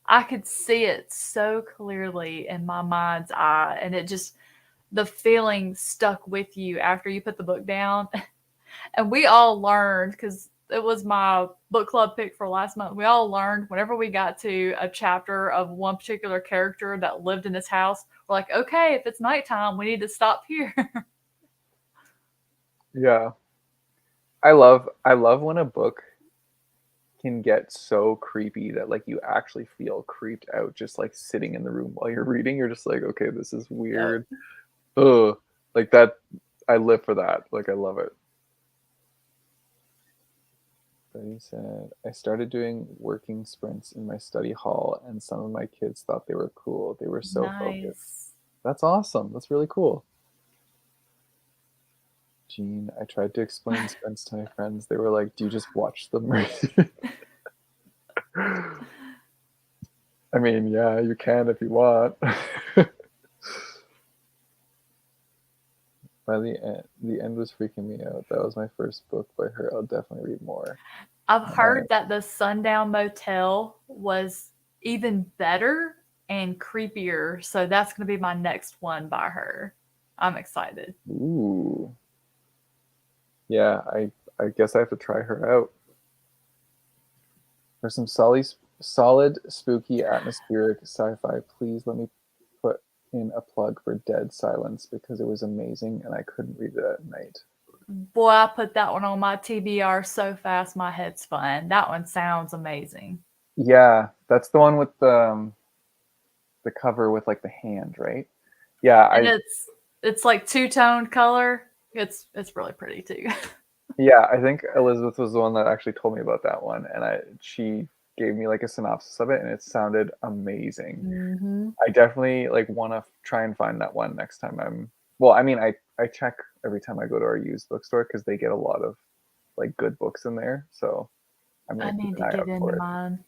I could see it so clearly in my mind's eye, and it just the feeling stuck with you after you put the book down. And we all learned because it was my book club pick for last month. We all learned whenever we got to a chapter of one particular character that lived in this house, we're like, okay, if it's nighttime, we need to stop here. Yeah. I love when a book can get so creepy that like you actually feel creeped out just like sitting in the room while you're reading. You're just like, okay, this is weird. Ugh. Like that, I live for that. Like I love it. Betty said, I started doing working sprints in my study hall and some of my kids thought they were cool. They were so focused. Nice. That's awesome. That's really cool. Jean, I tried to explain sprints to my friends. They were like, do you just watch them read? I mean, yeah, you can if you want. By the end was freaking me out. That was my first book by her. I'll definitely read more. I've heard that the Sundown Motel was even better and creepier. So that's going to be my next one by her. I'm excited. Ooh. Yeah, I guess I have to try her out. For some solid, spooky, atmospheric sci-fi, please let me put in a plug for Dead Silence because it was amazing and I couldn't read it at night. Boy, I put that one on my TBR so fast my head spun. That one sounds amazing. Yeah, that's the one with the cover with like the hand, right? Yeah, And it's like two-toned color. It's really pretty too. yeah, I think Elizabeth was the one that actually told me about that one, and she gave me like a synopsis of it, and it sounded amazing. Mm-hmm. I definitely like want to try and find that one next time I'm. Well, I mean, I check every time I go to our used bookstore because they get a lot of like good books in there, so I'm I gonna keep need an to eye get out into for it. mine.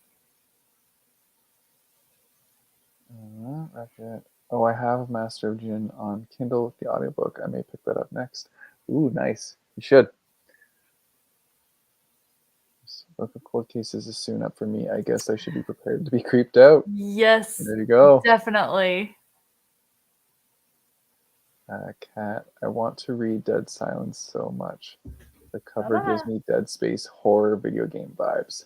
Okay. Oh, I have Master of Jin on Kindle with the audiobook. I may pick that up next. Ooh, nice. You should. Book of Cold Cases is soon up for me. I guess I should be prepared to be creeped out. Yes, There you go. definitely. Cat, I want to read Dead Silence so much. The cover gives Ah. me Dead Space horror video game vibes.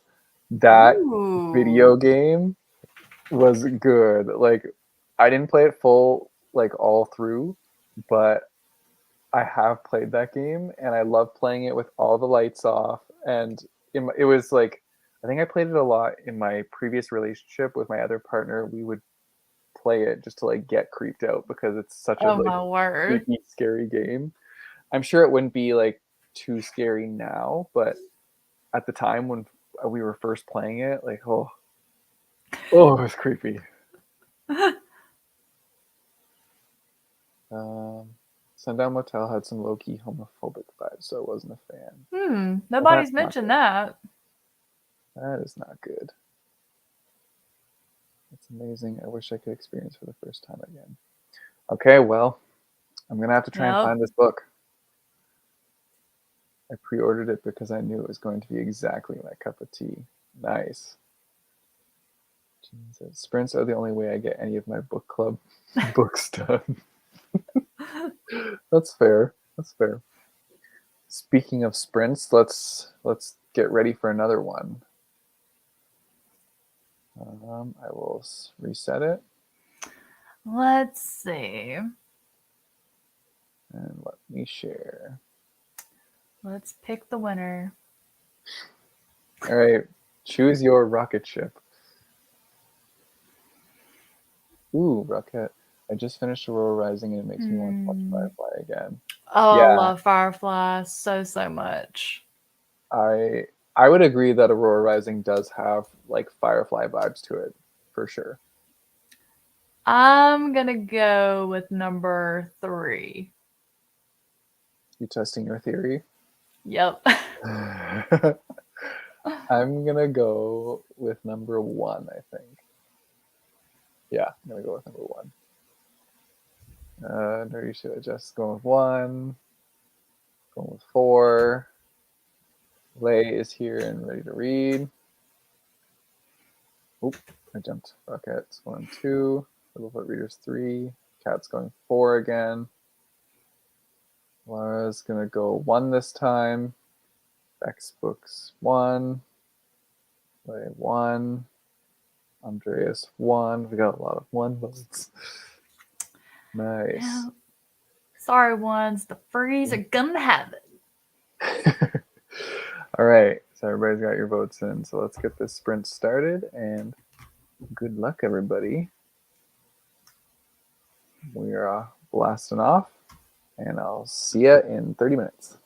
That Ooh. video game was good. Like, I didn't play it full, like all through, but I have played that game and I love playing it with all the lights off. And it was like I think I played it a lot in my previous relationship with my other partner. We would play it just to like get creeped out because it's such a Oh like my word. creepy, scary game. I'm sure it wouldn't be like too scary now, but at the time when we were first playing it, like oh, it was creepy. Sundown Motel had some low-key homophobic vibes, so I wasn't a fan. Well, Nobody's that's not mentioned good. that. That is not good. It's amazing. I wish I could experience for the first time again. Okay, well, I'm gonna have to try and Yep. find this book. I pre-ordered it because I knew it was going to be exactly my cup of tea. Nice. Jesus. Sprints are the only way I get any of my book club books done. That's fair. That's fair. Speaking of sprints, let's get ready for another one. I will reset it Let's see. and let me share. Let's pick the winner. All right, choose your rocket ship. Ooh, rocket. I just finished Aurora Rising and it makes me want to watch Firefly again. Oh, I Yeah. love Firefly so much. I would agree that Aurora Rising does have like Firefly vibes to it, for sure. I'm gonna go with number 3. You testing your theory? Yep. I'm gonna go with number 1, I think. Yeah, I'm gonna go with number 1. Nerdy should just going with 1. Going with 4. Leigh is here and ready to read. Oop, I jumped. Rocket's going 2. Littlefoot Readers 3. Cat's going 4 again. Laura's gonna go 1 this time. Beck's books 1. Leigh 1. Andreas 1. We got a lot of 1 votes. Nice. Yeah. Sorry, ones. The furries are gonna have it. All right. So everybody's got your votes in. So let's get this sprint started and good luck, everybody. We are blasting off, and I'll see you in 30 minutes.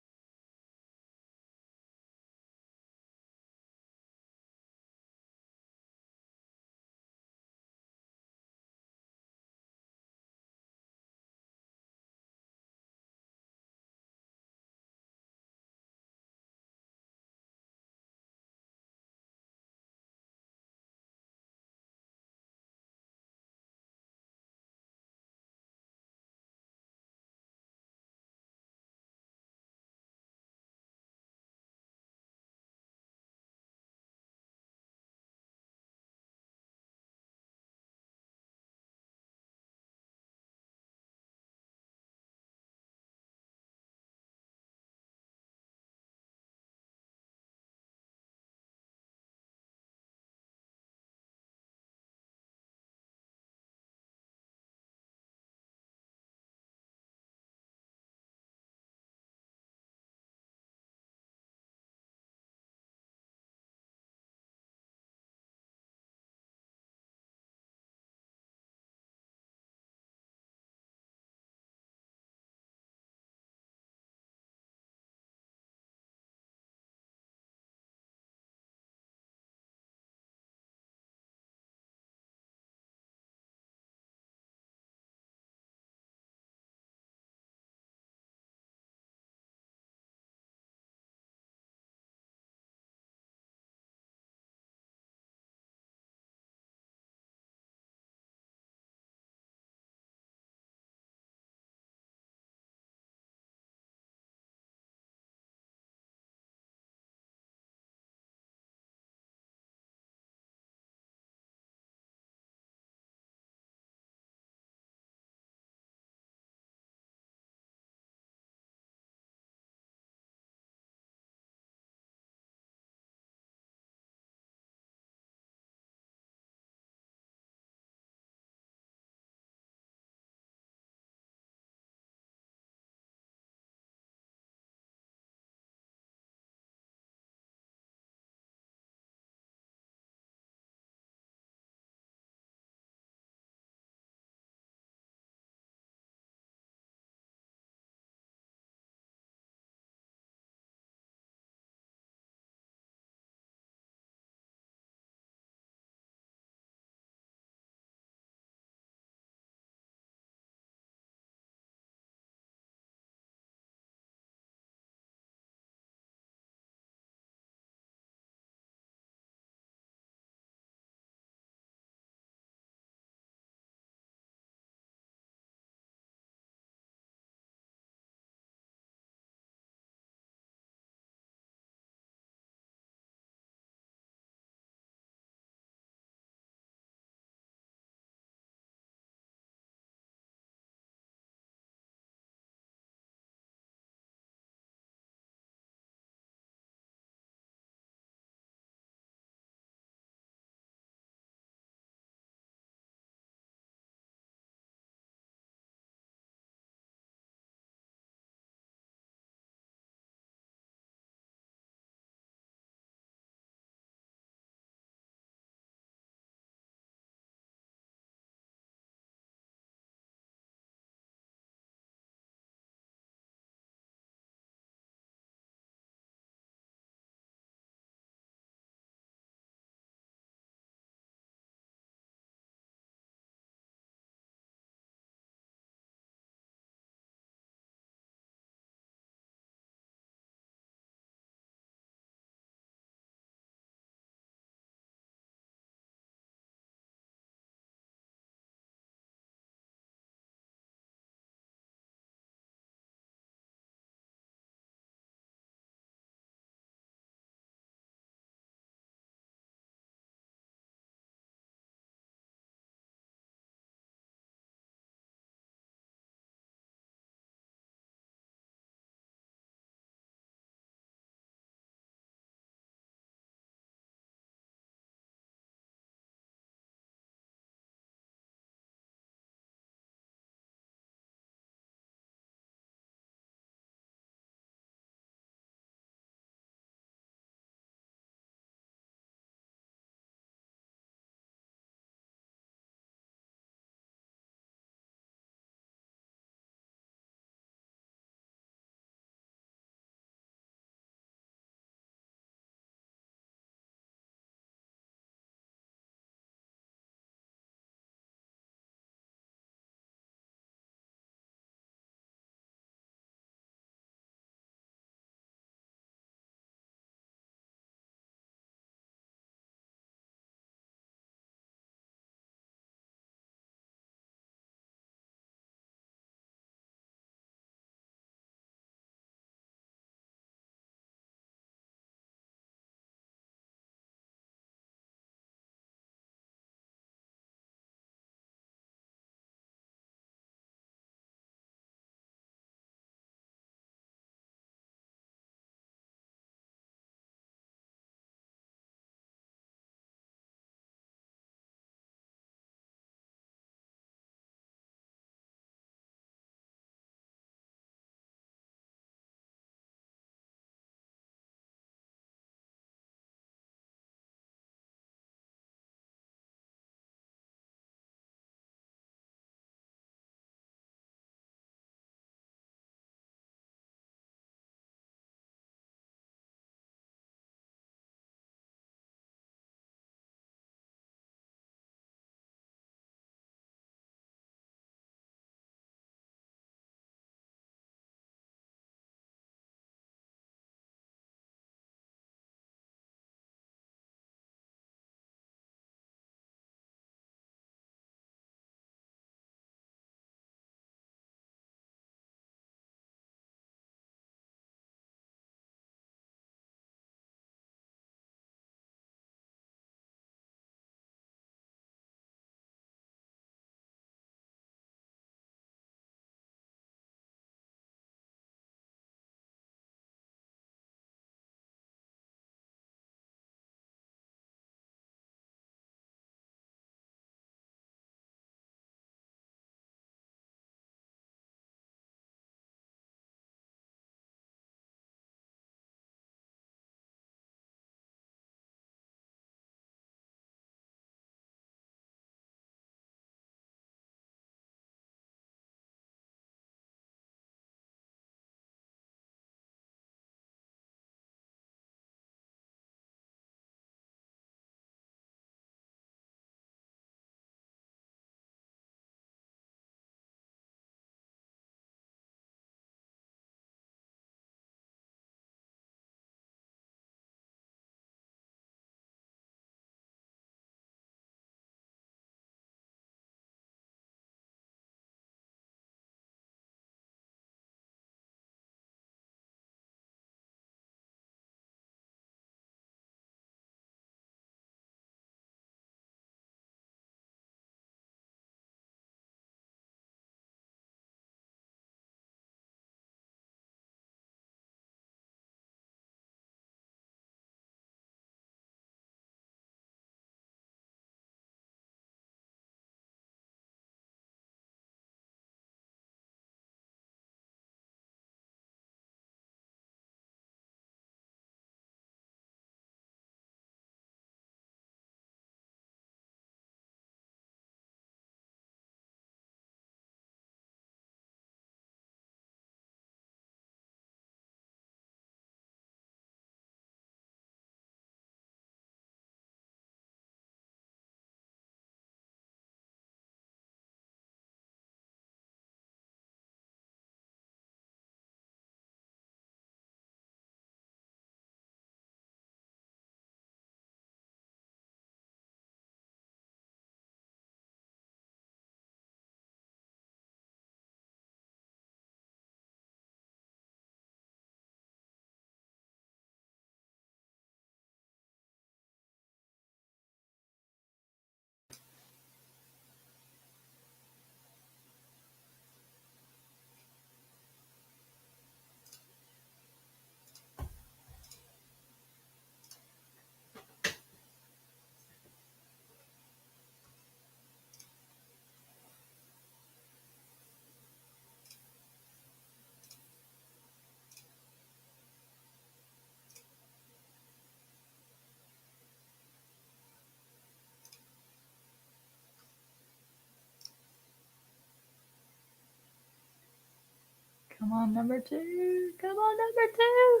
Come on, number 2. Come on, number 2.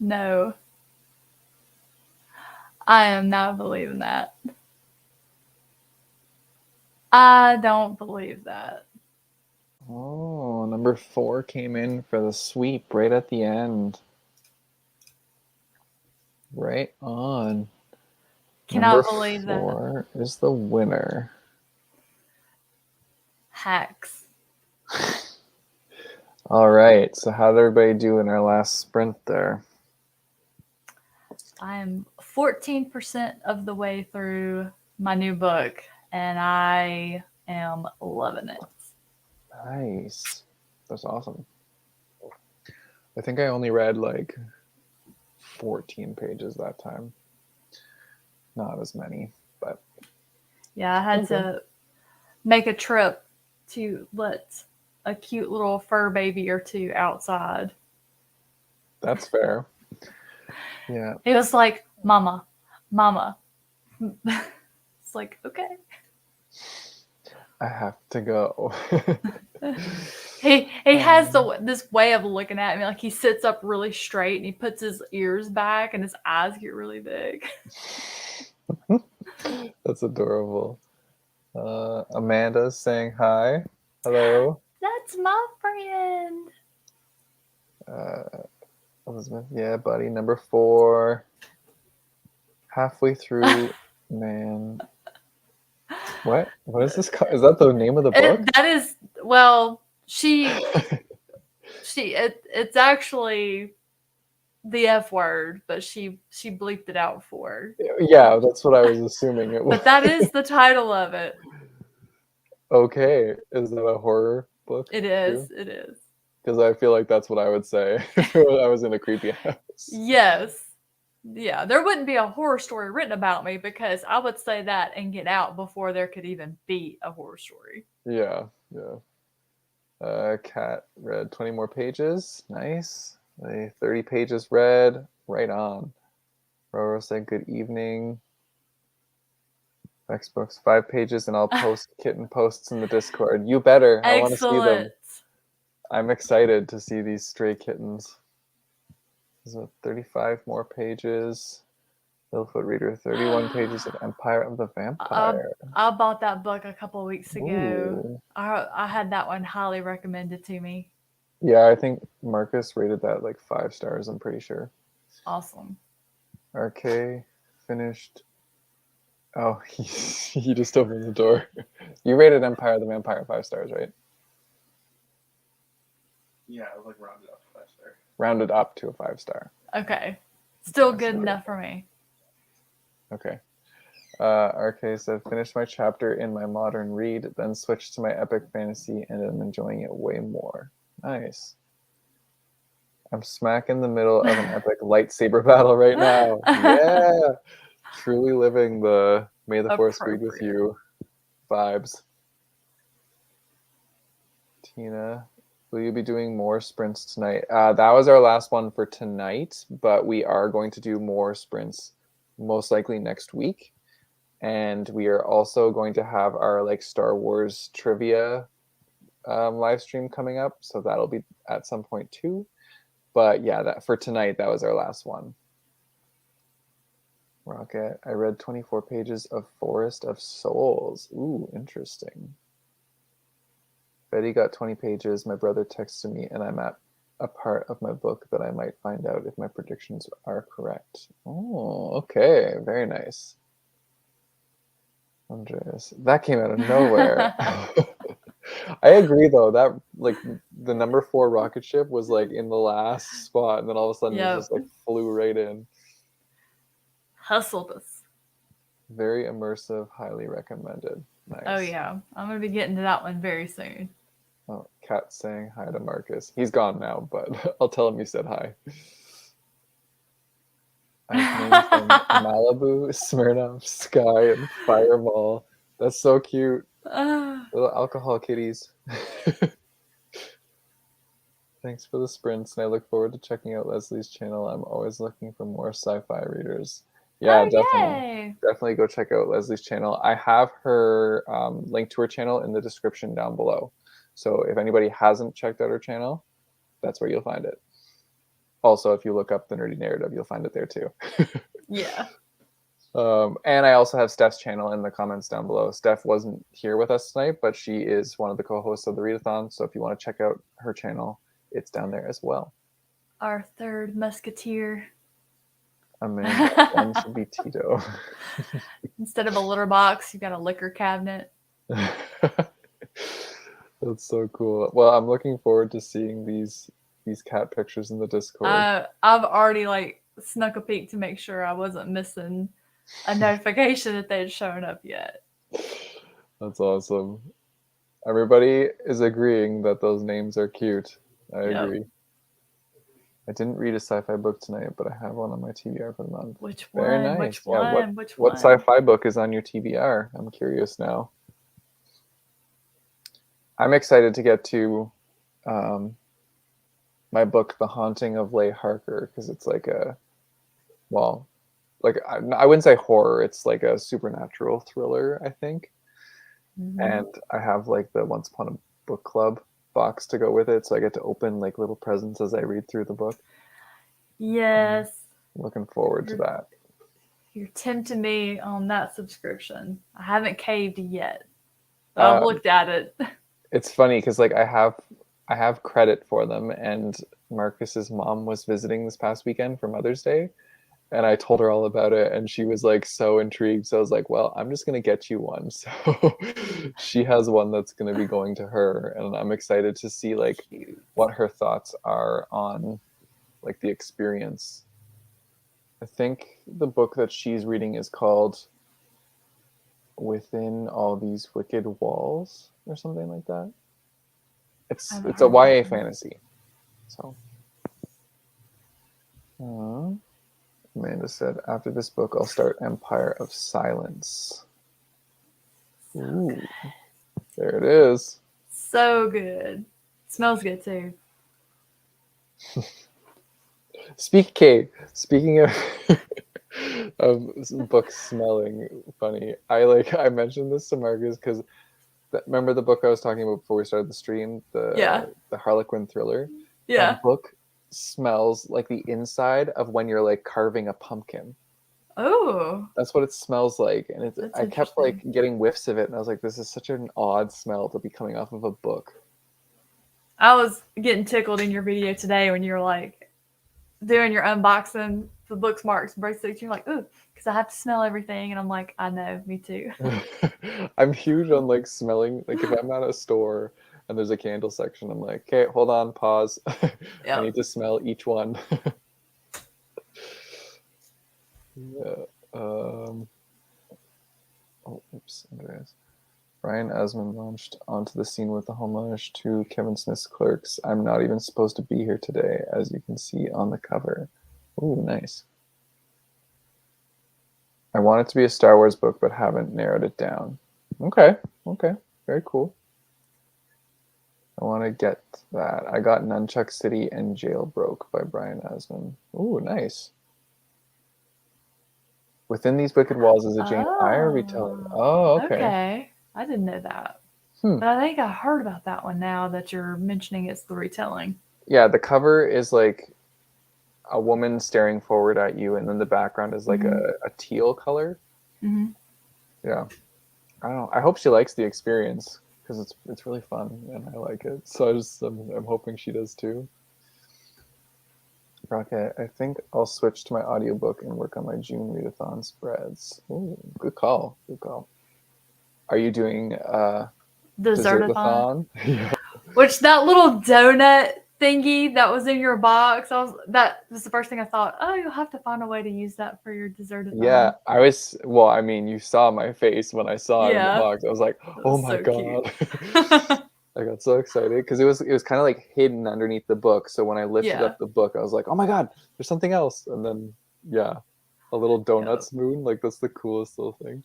No. I am not believing that. I don't believe that. Oh, number 4 came in for the sweep right at the end. Right on. Cannot believe that. Number 4 is the winner. Hacks. All right. So how did everybody do in our last sprint there? I am 14% of the way through my new book, and I am loving it. Nice. That's awesome. I think I only read like 14 pages that time. Not as many, but yeah, I had to make a trip to let a cute little fur baby or two outside. That's fair. Yeah. It was like, Mama, Mama. It's like, okay. I have to go. He has this way of looking at me, like he sits up really straight and he puts his ears back and his eyes get really big. That's adorable. Amanda's saying hi. Hello. That's my friend. Elizabeth, yeah, buddy. Number 4. Halfway through, man. What? What is this? Is that the name of the book? That is, well, it's actually the F word, but she bleeped it out for her. Yeah, that's what I was assuming it was. But that is the title of it. Okay. Is that a horror book? It is. Too? It is. Because I feel like that's what I would say if I was in a creepy house. Yes. Yeah, there wouldn't be a horror story written about me because I would say that and get out before there could even be a horror story. Yeah, yeah. Kat read 20 more pages. Nice. 30 pages read. Right on. Roro said good evening. Next book's 5 pages, and I'll post kitten posts in the Discord. You better. I want to see them. I'm excited to see these stray kittens. So 35 more pages. Littlefoot Reader, 31 pages of Empire of the Vampire. I bought that book a couple of weeks ago. I had that one highly recommended to me. Yeah, I think Marcus rated that like 5 stars, I'm pretty sure. Awesome. RK finished. Oh, he just opened the door. You rated Empire of the Vampire 5 stars, right? Yeah, it was like rounded up to 5 star. Rounded up to a 5 star. Okay. Still good enough for me. Okay. RK said, finished my chapter in my modern read, then switched to my epic fantasy, and I'm enjoying it way more. Nice. I'm smack in the middle of an epic lightsaber battle right now. Yeah. Truly living the May the Force be with you vibes. Tina, will you be doing more sprints tonight? That was our last one for tonight, but we are going to do more sprints most likely next week. And we are also going to have our like Star Wars trivia live stream coming up. So that'll be at some point too. But yeah, that for tonight, that was our last one. Rocket, I read 24 pages of Forest of Souls. Ooh, interesting. Betty got 20 pages. My brother texted me, and I'm at a part of my book that I might find out if my predictions are correct. Oh, okay. Very nice. Andres, that came out of nowhere. I agree, though. That, like, the number 4 rocket ship was, like, in the last spot, and then all of a sudden it just, like, flew right in. Hustled us. Very immersive, highly recommended. Nice. Oh, yeah. I'm going to be getting to that one very soon. Oh, Kat saying hi to Marcus. He's gone now, but I'll tell him you said hi. I've named from Malibu, Smirnoff, Sky, and Fireball. That's so cute. Little alcohol kitties. Thanks for the sprints, and I look forward to checking out Leslie's channel. I'm always looking for more sci-fi readers. Yeah, definitely go check out Leslie's channel. I have her link to her channel in the description down below. So if anybody hasn't checked out her channel, that's where you'll find it. Also, if you look up the Nerdy Narrative, you'll find it there too. Yeah. And I also have Steph's channel in the comments down below. Steph wasn't here with us tonight, but she is one of the co-hosts of the Readathon. So if you want to check out her channel, it's down there as well. Our third musketeer. Amanda, one should be Tito. Instead of a litter box, you got a liquor cabinet. That's so cool. Well, I'm looking forward to seeing these cat pictures in the Discord. I've already like snuck a peek to make sure I wasn't missing a notification that they'd shown up yet. That's awesome. Everybody is agreeing that those names are cute. I agree. I didn't read a sci-fi book tonight, but I have one on my TBR for the month. Which Very one? nice. Which Yeah, one? Which what one? sci-fi book is on your TBR? I'm curious now. I'm excited to get to my book, The Haunting of Leigh Harker, because it's like a, well, like I wouldn't say horror. It's like a supernatural thriller, I think. Mm-hmm. And I have like the Once Upon a Book Club box to go with it, so I get to open like little presents as I read through the book. Yes. Looking forward to that. You're tempting me on that subscription. I haven't caved yet, but I've looked at it. It's funny because like I have credit for them, and Marcus's mom was visiting this past weekend for Mother's Day, and I told her all about it, and she was like so intrigued. So I was like, well, I'm just gonna get you one. So she has one that's gonna be going to her, and I'm excited to see like what her thoughts are on like the experience. I think the book that she's reading is called Within All These Wicked Walls or something like that. It's a YA fantasy. So Amanda said, after this book, I'll start Empire of Silence. Ooh, there it is. So good. Smells good too. Speaking of of books smelling funny, I mentioned this to Marcus because remember the book I was talking about before we started the stream, the Harlequin thriller. Yeah. That book smells like the inside of when you're like carving a pumpkin. Oh. That's what it smells like, and I kept like getting whiffs of it, and I was like, this is such an odd smell to be coming off of a book. I was getting tickled in your video today when you were like doing your unboxing for Booksmarks bracelets. And you're like, ooh, because I have to smell everything, and I'm like, I know, me too. I'm huge on like smelling. Like if I'm at a store and there's a candle section, I'm like, okay, hold on, pause. Yep. I need to smell each one. Yeah. Oh, oops, Andreas. Brian Asman launched onto the scene with the homage to Kevin Smith's Clerks. I'm not even supposed to be here today, as you can see on the cover. Ooh, nice. I want it to be a Star Wars book, but haven't narrowed it down. Okay, very cool. I want to get that. I got Nunchuck City and Jailbroke by Brian Asman. Ooh, nice. Within These Wicked Walls is a Jane Eyre retelling. Oh, okay. Okay. I didn't know that. But I think I heard about that one now that you're mentioning it's the retelling. Yeah, the cover is like a woman staring forward at you, and then the background is like a teal color. Mm-hmm. Yeah. I don't know. I hope she likes the experience because it's really fun and I like it. So I'm hoping she does too. Okay, I think I'll switch to my audiobook and work on my June readathon spreads. Ooh, good call. Are you doing Dessertathon? Yeah. Which that little donut thingy that was in your box, that was the first thing I thought, oh, you'll have to find a way to use that for your Dessertathon. Yeah, you saw my face when I saw it in the box. I was like, oh my God. I got so excited because it was kind of like hidden underneath the book. So when I lifted up the book, I was like, oh my God, there's something else. And then, yeah, a little donut spoon. Like, that's the coolest little thing.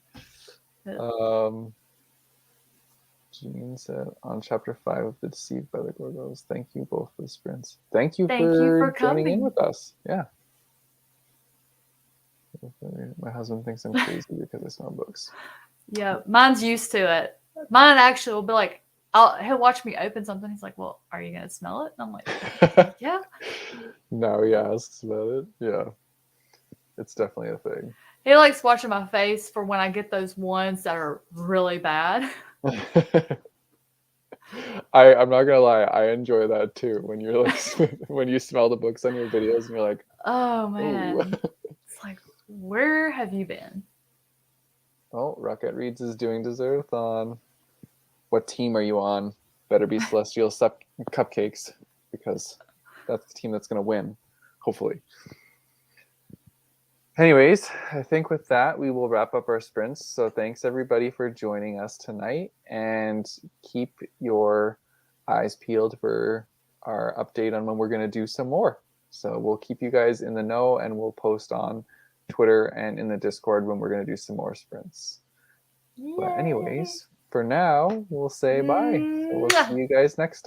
Jean said, on chapter 5 of The Deceived by the Gorgos, thank you both for the sprints. Thank you for joining in with us. Yeah. My husband thinks I'm crazy because I smell books. Yeah, mine's used to it. Mine actually will be like, he'll watch me open something. He's like, "Well, are you gonna smell it?" And I'm like, "Yeah." Now he asks about it. Yeah. It's definitely a thing. He likes watching my face for when I get those ones that are really bad. I'm not gonna lie, I enjoy that too. When you're like when you smell the books on your videos and you're like, Oh ooh. man, it's like, where have you been? Oh, Rocket Reads is doing Dessertathon. What team are you on? Better be Celestial Cupcakes, because that's the team that's gonna win, hopefully. Anyways, I think with that, we will wrap up our sprints. So thanks everybody for joining us tonight, and keep your eyes peeled for our update on when we're going to do some more. So we'll keep you guys in the know, and we'll post on Twitter and in the Discord when we're going to do some more sprints. But anyways, for now, we'll say bye. So we'll see you guys next time.